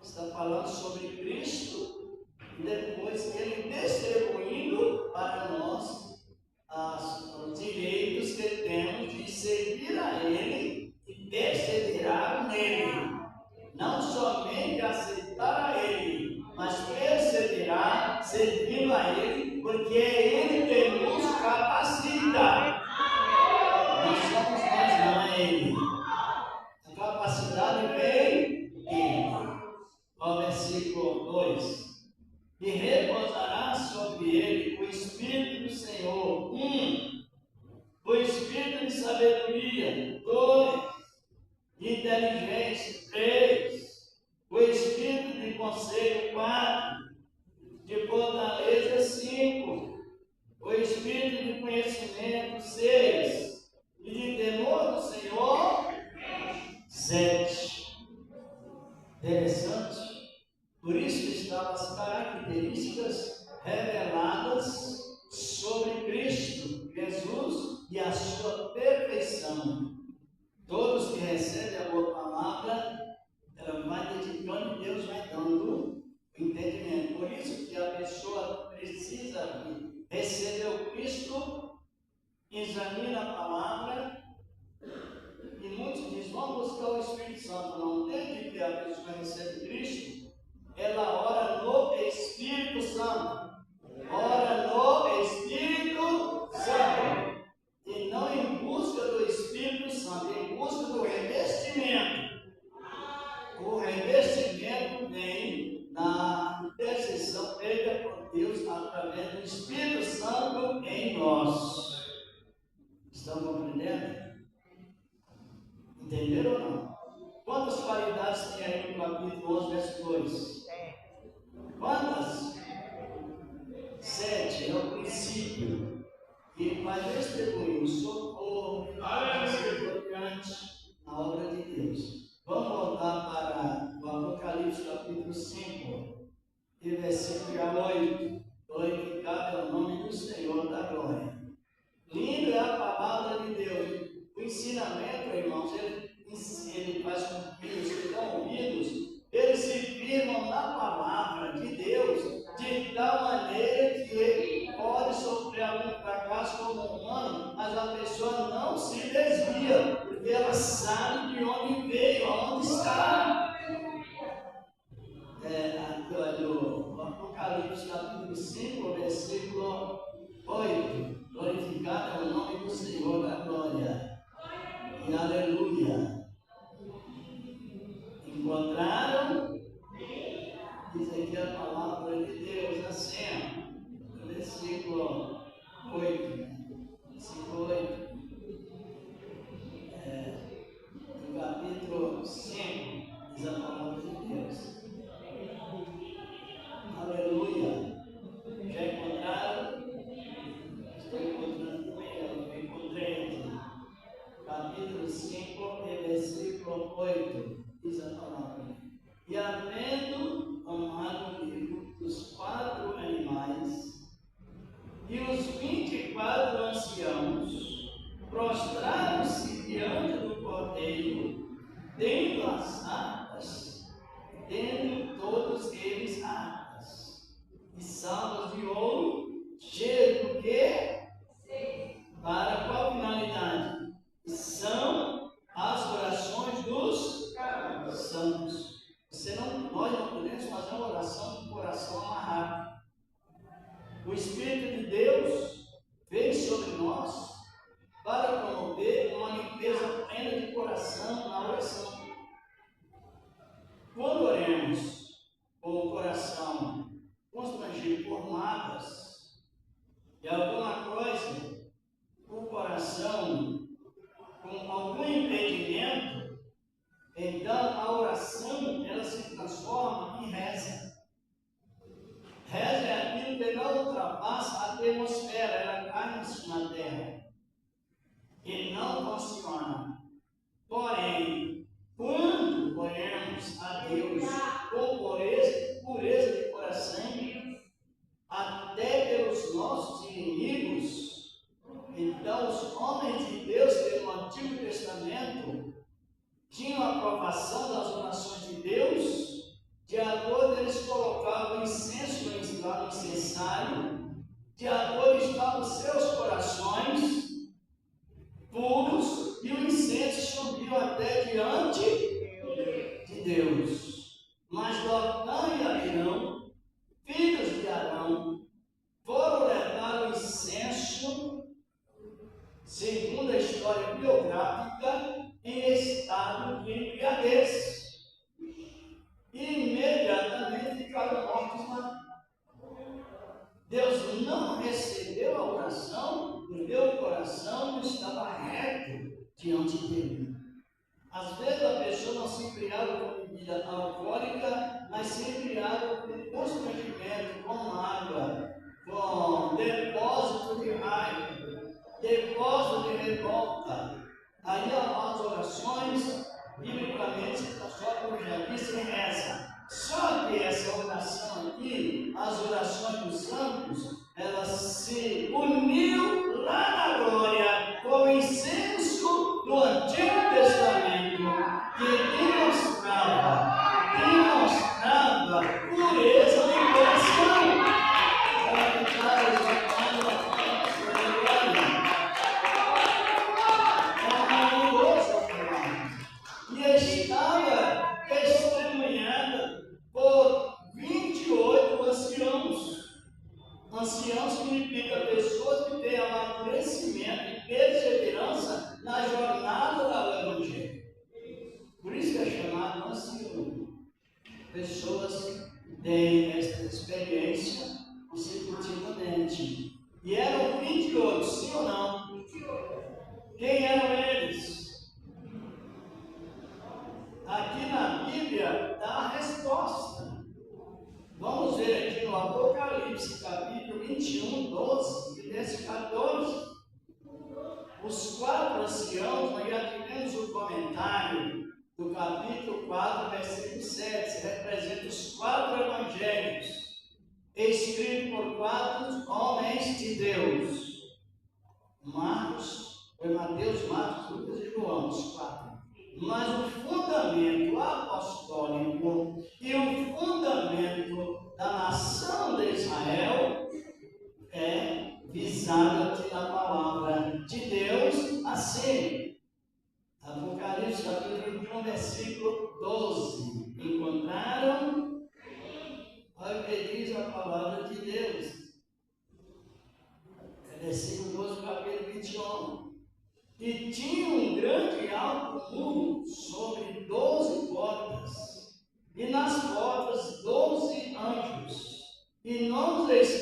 Está falando sobre Cristo e depois ele distribuindo para nós os direitos que temos de servir a Ele e perseverar nele. Não somente aceitar a Ele, mas perseverar servindo a Ele, porque é Ele que nos capacita. Não somos nós, não é Ele. A capacidade vem dele. Ao versículo 2. E repousará sobre ele o Espírito do Senhor. O Espírito de sabedoria. 2. De inteligência. 3. O Espírito de conselho. 4. De fortaleza. 5. O Espírito de conhecimento. 6. E de temor do Senhor. 7. Interessante. Por isso estão as características reveladas sobre Cristo, Jesus e a sua perfeição. Todos que recebem a boa palavra, ela vai dedicando e Deus vai dando entendimento. Por isso que a pessoa precisa receber o Cristo, examina a palavra, e muitos dizem, vamos buscar o Espírito Santo. Não, desde que a pessoa recebe Cristo, ela ora no Espírito Santo. Ora no Espírito Santo. E não em busca do Espírito Santo, em busca do revestimento. O revestimento vem na intercessão feita por Deus através do Espírito Santo em nós. Estão compreendendo? Entenderam ou não? Quantas qualidades tem aí no capítulo 11, verso 2? Quantas? 7 é o princípio. E vai distribuir o socorro na obra de Deus. Vamos voltar para o Apocalipse capítulo 5 e versículo 8. Glorificado é o nome do Senhor da glória. Linda é a palavra de Deus. O ensinamento, irmãos, ele faz com que os que estão ouvidos, eles se firmam na palavra de Deus, de tal maneira que ele pode sofrer algum fracasso como humano, mas a pessoa não se desvia, porque ela sabe de onde veio, aonde está. Aqui, olha, o Apocalipse capítulo 5, versículo 8. Glorificado é o nome do Senhor da glória. E aleluia. Encontraram? Diz aqui a palavra de Deus assim, versículo 8. Versículo 8. No capítulo 5, diz a palavra de Deus. Aleluia. Já encontraram? Estou encontrando também, eu encontrei aqui. Capítulo 5, versículo 8. Diz a palavra. E havendo amado o livro dos 4 animais e os 24 anciãos, prostraram-se diante do cordeiro, tendo as harpas, tendo todos eles harpas, e salvas de ouro, cheias do quê? Para qual finalidade? São as orações dos santos. Nós não podemos fazer uma oração com o coração amarrado. O Espírito de Deus veio sobre nós para promover uma limpeza plena de coração na oração. Quando oremos com o coração constrangido por mágoas e alguma coisa, o coração com algum impedimento, então a oração ela se transforma em reza. Reza é aquilo que não ultrapassa a atmosfera, ela cai na terra e não funciona. Porém, quando oramos a Deus com pureza de coração, a tinham a aprovação das orações de Deus, de acordo eles colocavam incenso lá no incensário, de acordo estavam seus corações puros, e o incenso subiu até diante de Deus. Mas Lotã e Abirão, filhos de Arão, foram levar o incenso, segundo a história biográfica, em estado de embriaguez. E imediatamente ficaram mortos lá. Deus não recebeu a oração, porque o coração não estava reto diante dele. Às vezes a pessoa não se embriaga com bebida alcoólica, mas se embriaga com constrangimento, com água, com depósito de raiva, depósito de revolta. Aí as orações, biblicamente, só como já disse, reza. Só que essa oração aqui, as orações dos santos, elas se uniu lá na glória com o incenso do Antigo Testamento, que demonstrava pureza de coração. E estava testemunhada por 28 anciãos significa pessoas que têm amadurecimento e perseverança na jornada do Evangelho. Por isso que é chamado ancião. Pessoas que têm esta experiência consecutivamente. E eram 28, sim ou não? Quem eram eles? Aqui na Bíblia dá a resposta. Vamos ver aqui no Apocalipse, capítulo 21, 12, verso 14. Os 4 anciãos, nós já tivemos o comentário do capítulo 4, versículo 7, representa os 4 evangelhos, escritos por 4 homens de Deus. Mateus, Marcos, Lucas e João, os 4. Mas o fundamento apostólico e o fundamento da nação de Israel é visado aqui na palavra de Deus assim. Apocalipse capítulo 21, versículo 12. Encontraram? Olha o que diz a palavra de Deus. É versículo 12, capítulo 21. E tinha um grande e alto muro sobre 12 portas, e nas portas 12 anjos, e nomes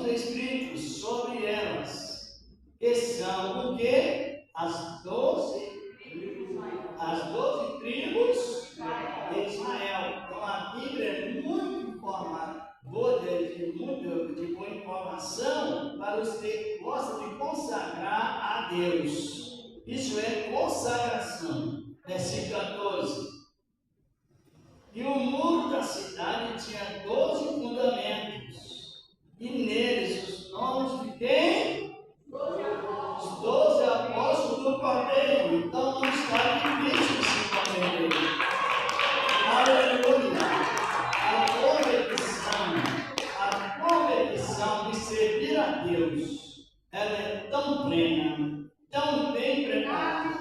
escritos sobre elas, que são o quê? As 12 tribos de Israel. Então a Bíblia é muito informada, de boa informação para os que gostam de consagrar a Deus. Isso é consagração. Versículo 14. E o muro da cidade tinha 12 fundamentos, e neles os nomes de quem? Os 12 apóstolos do Cordeiro. Então não está difícil de se compreender. Aleluia! A competição de servir a Deus, ela é tão plena, tão bem preparada,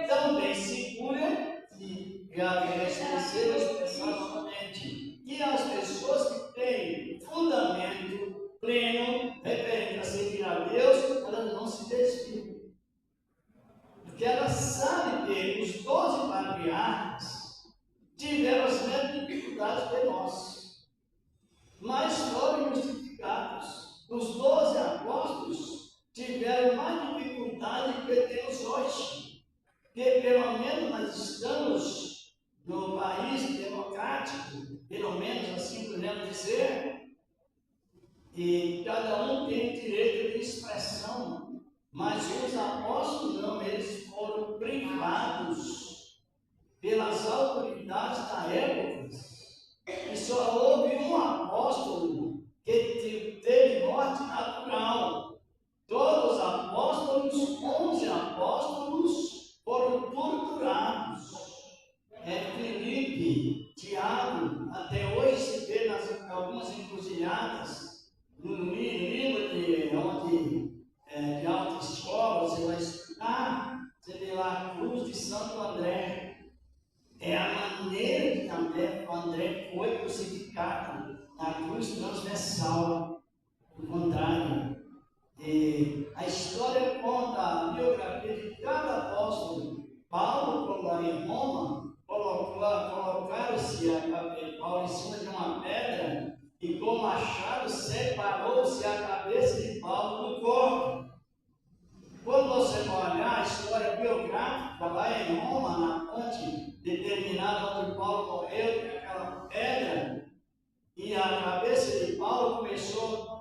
tão bem segura, que já esqueceram expressar novamente. E as pessoas que têm fundamento pleno, referente a servir a Deus, elas não se desviam. Porque elas sabem que os 12 patriarcas tiveram as mesmas dificuldades que nós, mas foram justificados. Os 12 apóstolos tiveram mais dificuldade que temos hoje, porque pelo menos nós estamos no país democrático, pelo menos assim podemos dizer, e cada um tem direito de expressão, mas os apóstolos não, eles foram privados pelas autoridades da época, e só houve um apóstolo que teve morte natural. Todos os apóstolos, 11 apóstolos, foram torturados Santo André. É a maneira que também o André foi crucificado na cruz transversal. O contrário. A história conta a biografia de cada apóstolo. Paulo, quando lá em Roma, colocaram-se Paulo em cima de uma pedra e com o machado separou-se a cabeça de Paulo do corpo. Quando você vai olhar a história biográfica lá em Roma, na ponte determinada onde Paulo morreu, com aquela pedra, e a cabeça de Paulo começou a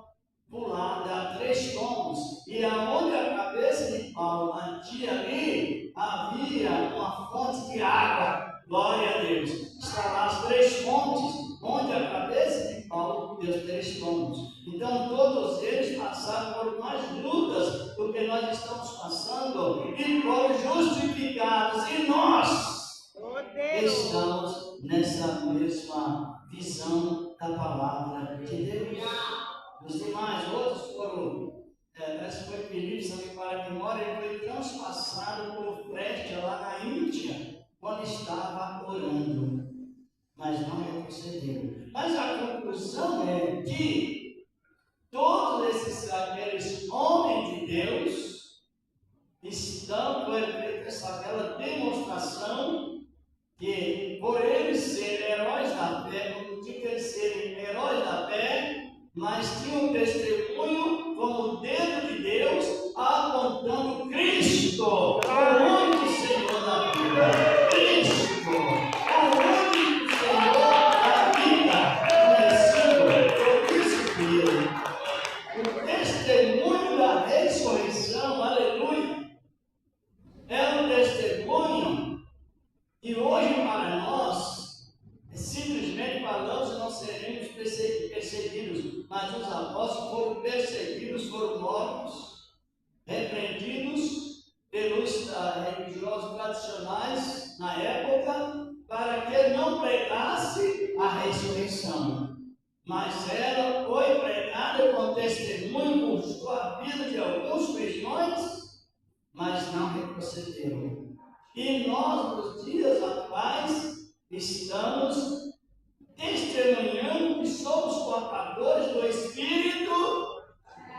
pular, dar 3 tombos, e aonde a cabeça de Paulo batia ali, havia uma fonte de água. Glória a Deus. Está lá as 3 fontes, onde a cabeça de Paulo deu 3 tombos. Então todos eles passaram por mais lutas do que nós estamos passando e foram justificados. E nós estamos nessa mesma visão da palavra de Deus. Os demais, outros foram, parece que foi Felipe, se não me para a memória, ele foi transpassado por flecha lá na Índia, quando estava orando, mas não retrocedeu. Mas a conclusão é que todos aqueles homens de Deus estão com aquela demonstração que, por eles serem heróis da fé, não tinha eles serem heróis da fé, mas tinha um testemunho como o dedo de Deus apontando Cristo, o único Senhor da vida. Cristo, o único Senhor da vida, conhecido por isso que o testemunho da ressurreição, aleluia, é um testemunho que hoje para nós simplesmente falamos e não seremos perseguidos, mas os apóstolos foram perseguidos, foram mortos, repreendidos pelos religiosos tradicionais na época, para que não pregasse a ressurreição. Mas ela foi pregada com testemunho, custou a vida de alguns cristãos, mas não retrocederam. E nós, nos dias atuais, estamos testemunhando que somos portadores do Espírito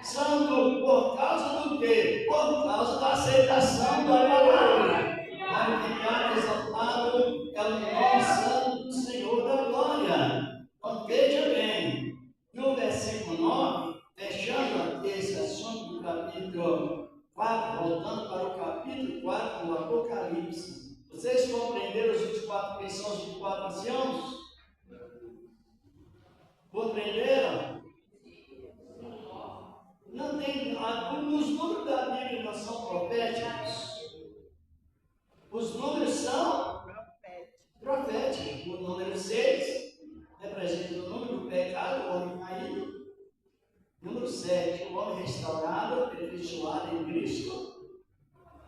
Santo por causa do quê? Por causa da aceitação da palavra. Para ficar exaltado é o nome santo do Senhor da glória. Então veja bem, no versículo 9, fechando aqui esse assunto do capítulo 4, voltando para o capítulo 4 do Apocalipse. Vocês compreenderam os 24 quem são os 24 anciãos? Compreenderam? Não tem, os números da Bíblia não são proféticos. Os números são proféticos. O número 6 representa o número do pecado, o homem caído. Número 7, o homem restaurado, aperfeiçoado em Cristo.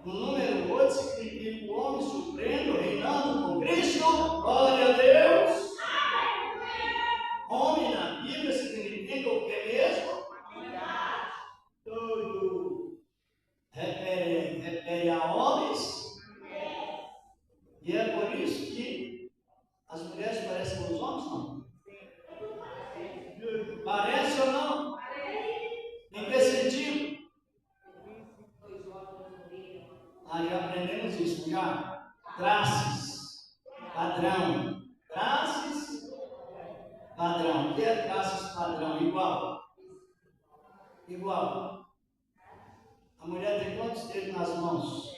O número 8 significa o homem supremo, reinando com Cristo. Glória a Deus. Homem na Bíblia significa o que mesmo? Tudo. Refere a homens. E é por isso que as mulheres parecem com os homens, não? Parece ou não? Em que sentido? Já aprendemos isso, já? Traços, padrão. Traços, padrão. O que é traços, padrão? Igual. Igual. A mulher tem quantos dedos nas mãos?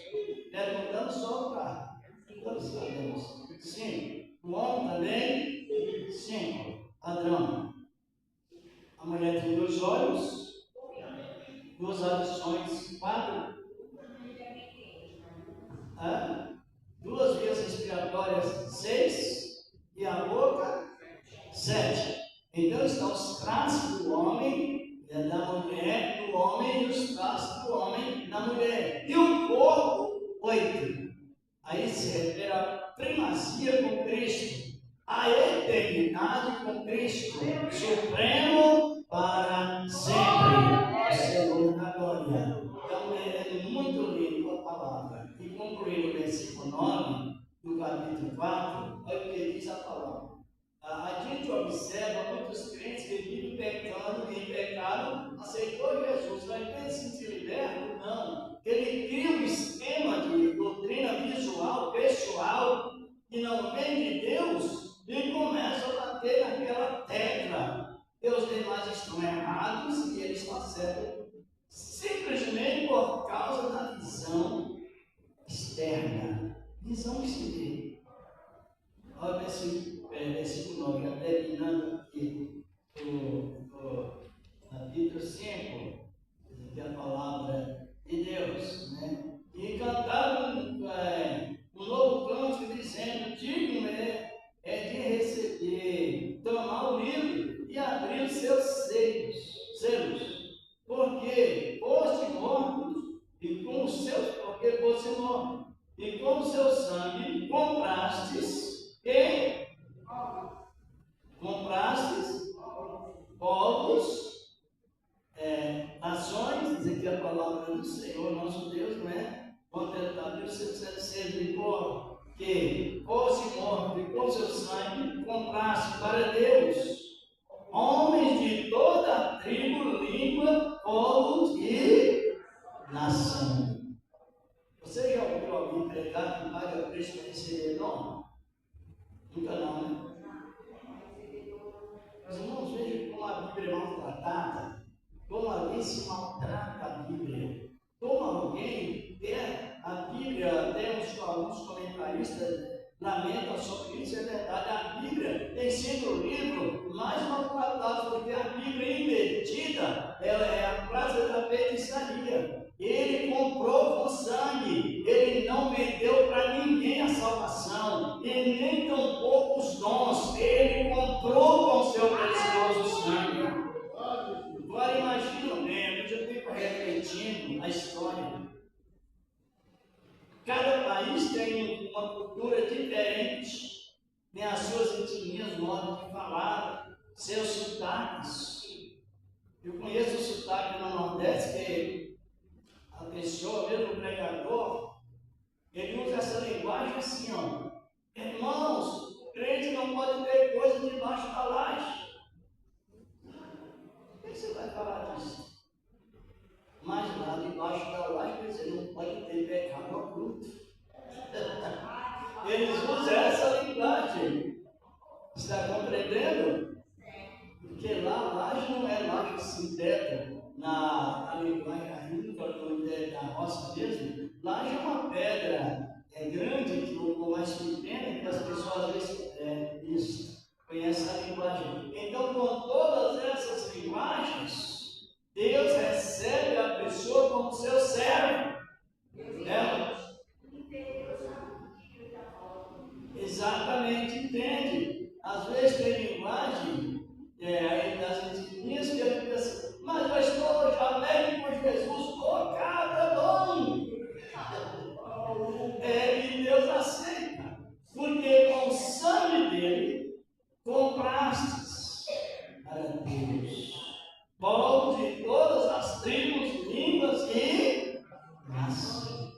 Perguntando só para todos sabemos. 5. O homem também? 5. Padrão. A mulher tem 2 olhos, 2 audições, 4. 2 vias respiratórias, 6, e a boca, 7. Então estão os traços do homem e da mulher, do homem e os traços do homem e da mulher. E o corpo, 8. Aí se refere à primazia com Cristo, a eternidade com Cristo, supremo para sempre, Senhor da glória. Então é muito lindo a palavra. E concluir o versículo versículo 9 do capítulo 4, olha o que diz a palavra. A gente observa muitos crentes que vivem pecando e em pecado aceitou Jesus, mas quem se sentir liberto, não. Ele cria um esquema de doutrina visual, pessoal, que não vem de Deus e começa a bater naquela tecla. Que os demais estão errados e ele está certo, simplesmente por causa da visão externa, visão que se vê. Olha versículo 9, já terminando aqui o capítulo 5, que é a palavra de Deus, né? E cantaram um novo cântico dizendo: digno é de receber, tomar o livro e abrir os seus selos, porque foste mortos e com os seus, porque foste morto, e com o seu sangue comprastes quem? Comprastes povos, nações, diz aqui a palavra do Senhor, nosso Deus, não é? Contentar os seus servidores, que fosse morto e com seu sangue comprasse para Deus homens de toda a tribo, língua, povo e nação. Você já ouviu alguém pregar que paga preço para receber nome? Nunca não, né? Os irmãos vejam como a Bíblia é maltratada, como alguém se maltrata a Bíblia, como alguém a Bíblia, até alguns comentaristas lamentam sobre isso, é verdade, a Bíblia tem sido o livro mais maltratado, porque a Bíblia invertida, ela é a frase da feitiçaria. Ele comprou com sangue, ele não vendeu para ninguém a salvação, e nem tampouco os dons, ele comprou com seu precioso sangue. Agora imagina bem, eu fico refletindo a história. Cada país tem uma cultura diferente, tem as suas etnias, modo de falar, seus sotaques. Eu conheço o sotaque no Nordeste, que a pessoa, mesmo o pregador, ele usa essa linguagem assim, ó. Irmãos, o crente não pode ter coisa debaixo da laje. Por que você vai falar disso? Mas lá debaixo da laje, quer dizer, não pode ter pecado oculto. Eles usam essa linguagem. Está compreendendo? Porque lá a laje não é laje assim, teto, na linguagem da roça mesmo. Laje é uma pedra grande, que ou mais pequena, que as pessoas às vezes conhecem a linguagem. Então, com todas essas linguagens, Deus recebe a pessoa como seu servo. Exatamente, entende? Às vezes tem linguagem das etnias que ele diz assim: mas eu estou já velho com Jesus, cabra. E Deus aceita, porque com o sangue dele comprastes para Deus povos de todas as tribos, línguas e nações.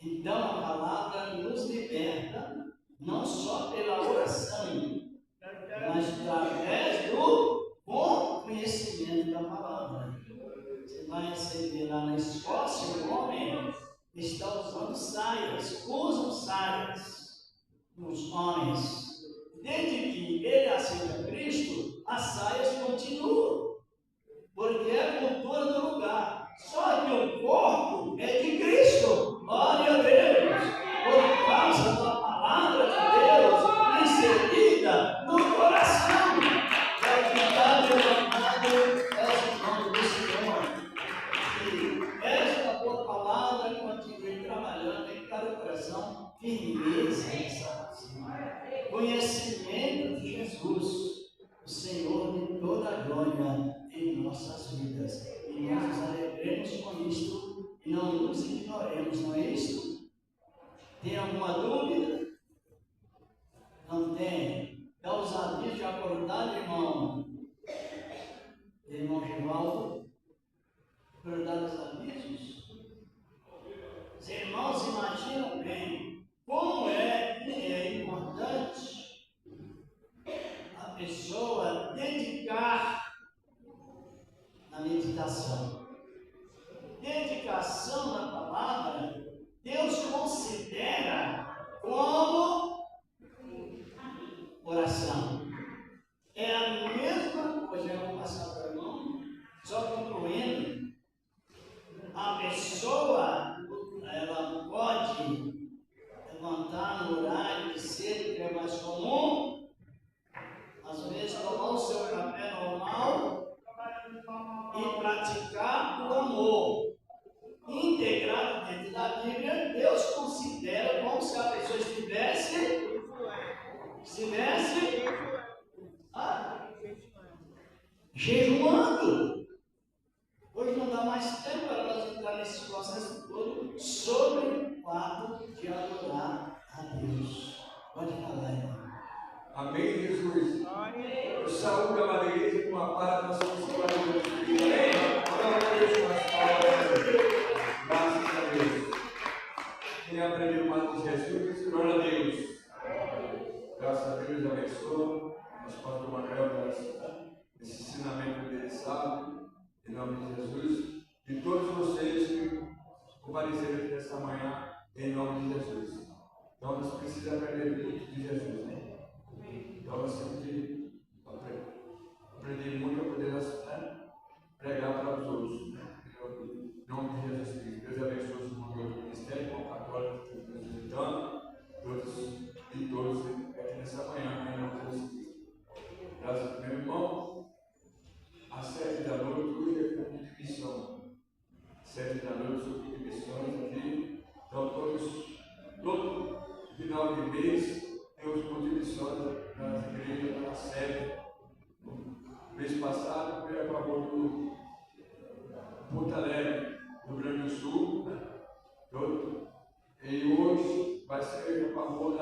Então a palavra nos liberta, não só pela oração, mas através do bom conhecimento da palavra. Você vai receber lá na Escócia, o homem está usando saias, usam saias, os homens. Desde que ele aceita Cristo, as saias continuam, porque é a cultura do lugar. Só que o corpo é de Cristo. Glória a Deus, por causa da palavra de Deus inserida no coração. Vai ficar derramado o nome do Senhor. E esta tua palavra continue trabalhando em cada coração, firmeza nessa conhecimento de Jesus, o Senhor de toda a glória em nossas vidas. E nós nos alegremos com isto e não nos ignoremos, não é isso? Tem alguma dúvida? Não tem? Dá ousadia de acordar, irmão Givaldo, acordar os avisos? Os irmãos imaginam bem. jejuando. Hoje não dá mais tempo para nós entrar nesse processo todo sobre o fato de adorar a Deus. Pode falar, irmão. Amém, Jesus. Eu saúdo a igreja com a paz, nós somos glória a Deus. Amém? Glória a Deus, mais palavras. Graças a Deus. Quem aprendeu mais de Jesus, glória a Deus. Graças a Deus, abençoa. Nosso pastor Manuel, esse ensinamento dele, sabe? Em nome de Jesus. E todos vocês que compareceram aqui nesta manhã, em nome de Jesus. Então, nós precisamos aprender muito de Jesus, né? Então, nós temos que aprender muito a poder pregar para os outros. Né? Em nome de Jesus Cristo. Deus abençoe o mundo do ministério, com a católica que estamos visitando, e todos aqui nessa manhã, em nome de Jesus Cristo. Graças ao meu irmão, às 7 da noite, hoje é culto de missão. 7 da noite, sou culto de missões aqui. Então, todo final de mês, temos culto de missões nas igrejas, na sede. No mês passado, veio a favor do Porto Alegre, do Rio Grande do Sul. E hoje vai ser a favor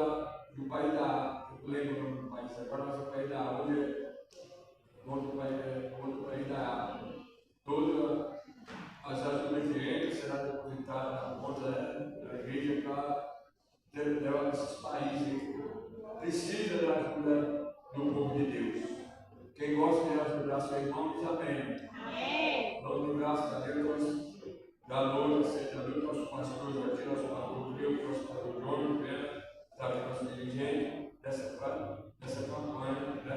do Pai da. Eu lembro o nome do país, agora nós é o Pai da. Onde é outro Pai da. Todas as ajudas de renda será depositada na conta da igreja para levar esses países que precisam da ajuda do povo de Deus. Quem gosta de ajudar seu irmão, diz amém. Amém. Dando graças a Deus, da noite, 7 da noite, nossos pastores aqui, nosso pastor Cleo, nosso pastor João, está aqui nosso dirigente dessa campanha, né,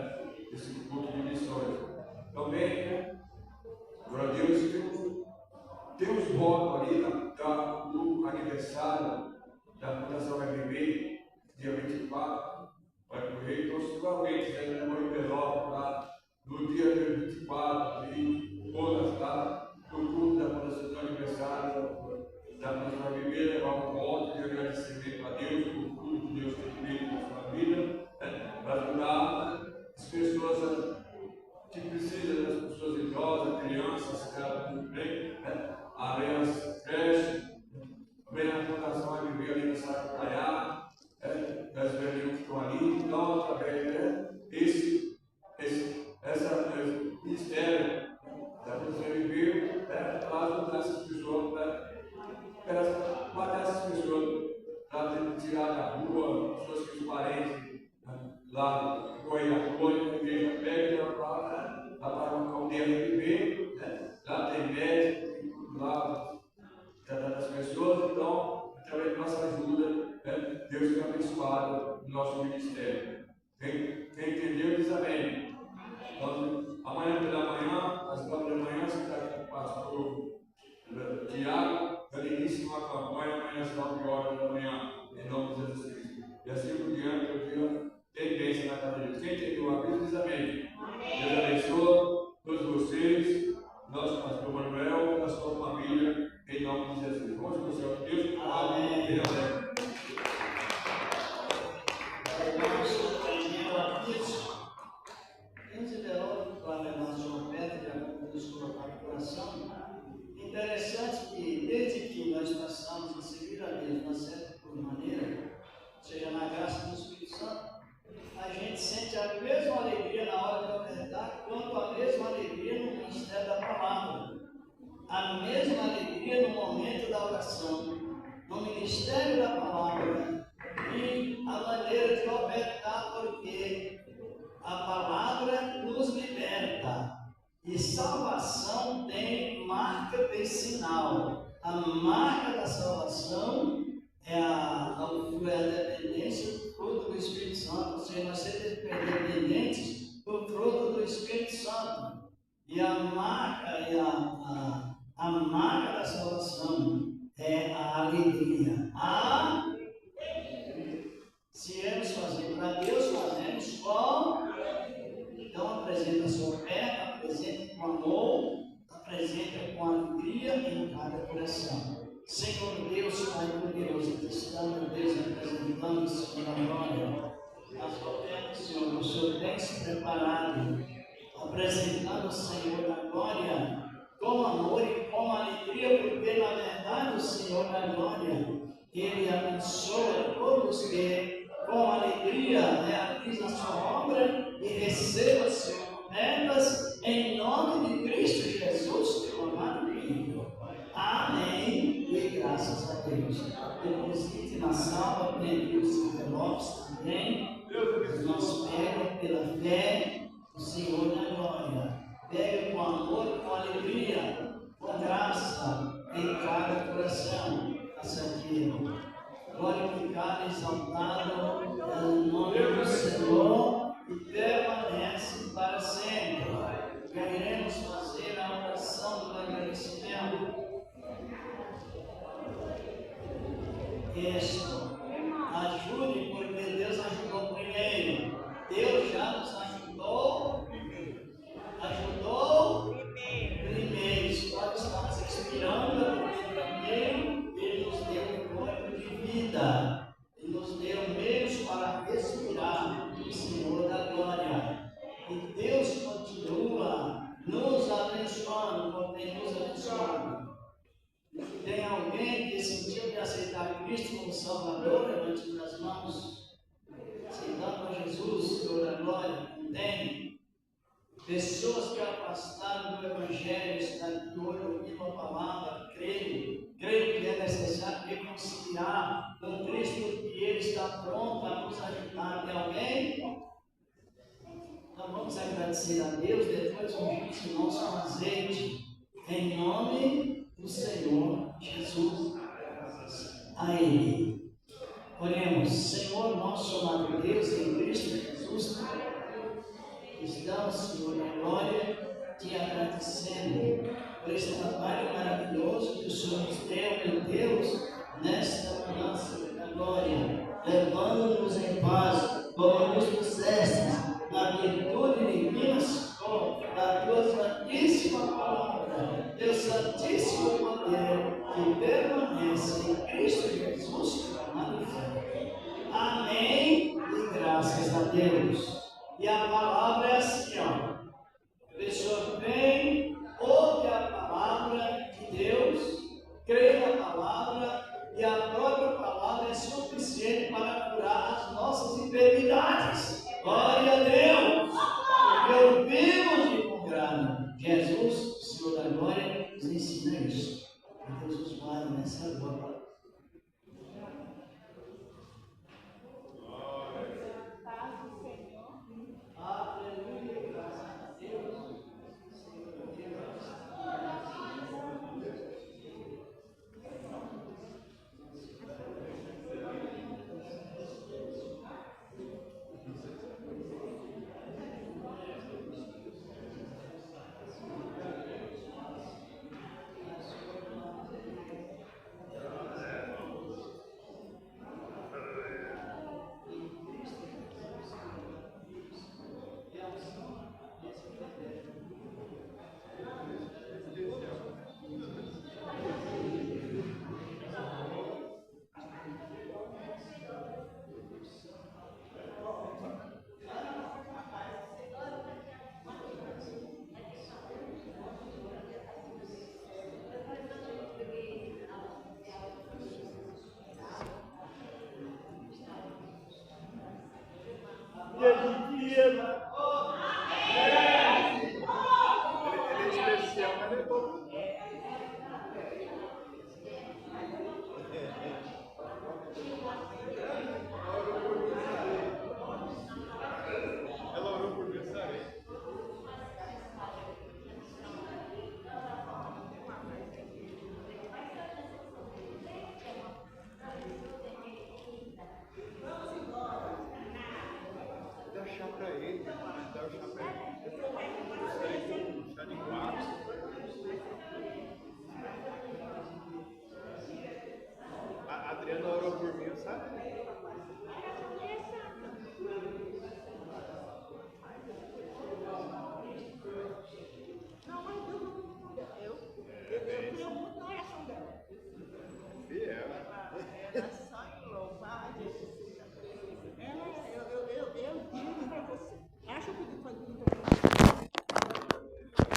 desse culto de missões. Também, glória a Deus, temos voto ali do aniversário da Fundação RB, dia 24, vai correr. Então, seguramente, já levou envelope lá no dia 24, ali, todas lá, no culto da Fundação do aniversário da Fundação RB, levar um voto de agradecimento a Deus por tudo que Deus tem feito na sua vida, né, para ajudar as pessoas que precisam, das pessoas idosas, crianças, tudo bem, né, as creches. Também a Fundação RB ali no Sacro Praiá, das velhinhas que estão ali. Então, através desse ministério da Fundação RB, para ajudar essas pessoas, para matar essas pessoas, para tirar da rua, pessoas que os parentes lá correm na rua, a igreja pega e leva para uma aldeia RB, lá tem médico, lá tratando as pessoas. Então, através da nossa ajuda, Deus tem abençoado o nosso ministério. Quem entendeu, diz amém. Então, amanhã pela manhã, às 9 da manhã, você está aqui com o pastor Tiago, dando início a uma campanha, amanhã às 9 horas da manhã, em nome de Jesus Cristo. E assim por diante, eu tenho tendência na casa de Deus. Quem entendeu o aviso, diz amém. Deus abençoe todos vocês, nosso pastor Manuel e a sua família, em nome de Jesus. Vamos com o Senhor Deus. Amém. Amém. Interessante que desde que nós passamos a seguir a Deus de uma certa maneira, seja na graça do Espírito Santo, a gente sente a mesma alegria na hora de ofertar, quanto a mesma alegria no ministério da palavra, a mesma alegria no momento da oração, no ministério da palavra e a maneira de ofertar, porque a palavra nos liberta. E salvação tem marca, tem sinal. A marca da salvação é a dependência do fruto do Espírito Santo. Ou seja, nós somos dependentes do fruto do Espírito Santo. E a marca da salvação é a alegria. Se irmos fazer para Deus, fazemos com. Então apresenta a sua oferta, apresenta com amor, apresenta com alegria em cada coração. Senhor Deus, Pai poderoso, estamos, Deus, apresentando, Senhor, a glória. As ofertas, Senhor, o Senhor tem se preparado a apresentando o Senhor na glória, com amor e com alegria, porque na verdade o Senhor na glória, Ele abençoa todos que com alegria realizam a sua obra e recebam as suas ofertas em nome de Cristo Jesus, teu amado Filho. Amém. E graças a Deus. Deposite na salva, pegue os envelopes também. Nós pegamos pela fé o Senhor na glória. Pega com amor, com alegria, com graça em cada coração. Caçadinho. Glorificado, exaltado é o nome do Senhor e permanece para sempre. Queremos fazer a oração do agradecimento. Isso. Ajude, porque Deus ajudou primeiro. Deus já nos ajudou primeiro. Nós estamos expirando primeiro. Ele nos deu um corpo de vida. Ele nos deu meios para respirar o Senhor da glória. E Deus continua nos abençoando, porque nos abençoando. Tem alguém que sentiu de aceitar Cristo como Salvador? Levante as mãos. Aceitando a Jesus, Senhor da glória. Tem pessoas que afastaram do Evangelho, estão aqui hoje ouvindo a palavra, creio que é necessário reconciliar com Cristo, que Ele está pronto a nos ajudar. Tem alguém? Então vamos agradecer a Deus, depois ungimos o nosso azeite, em nome do Senhor Jesus. A Ele. Oremos. Senhor nosso amado Deus, em Cristo Jesus, estamos, Senhor, na glória, te agradecendo por esse trabalho maravilhoso que o Senhor nos deu, meu Deus, nesta manhã, Senhor, da glória, levando-nos em paz, como nos disseste, na virtude divina, Senhor, da tua santíssima palavra, teu santíssimo poder, que permanece em Cristo Jesus, teu amado Filho. Amém e graças a Deus. E a palavra é assim, ó. A pessoa vem, ouve a palavra de Deus, crê na palavra, e a própria palavra é suficiente para curar as nossas enfermidades. Glória a Deus! Porque ouvimos de bom grado. Jesus, o Senhor da glória, nos ensina isso. Que Deus nos guarde nessa glória. Aleluia, graças a Deus. Senhor Deus. A Adriana orou por mim, sabe?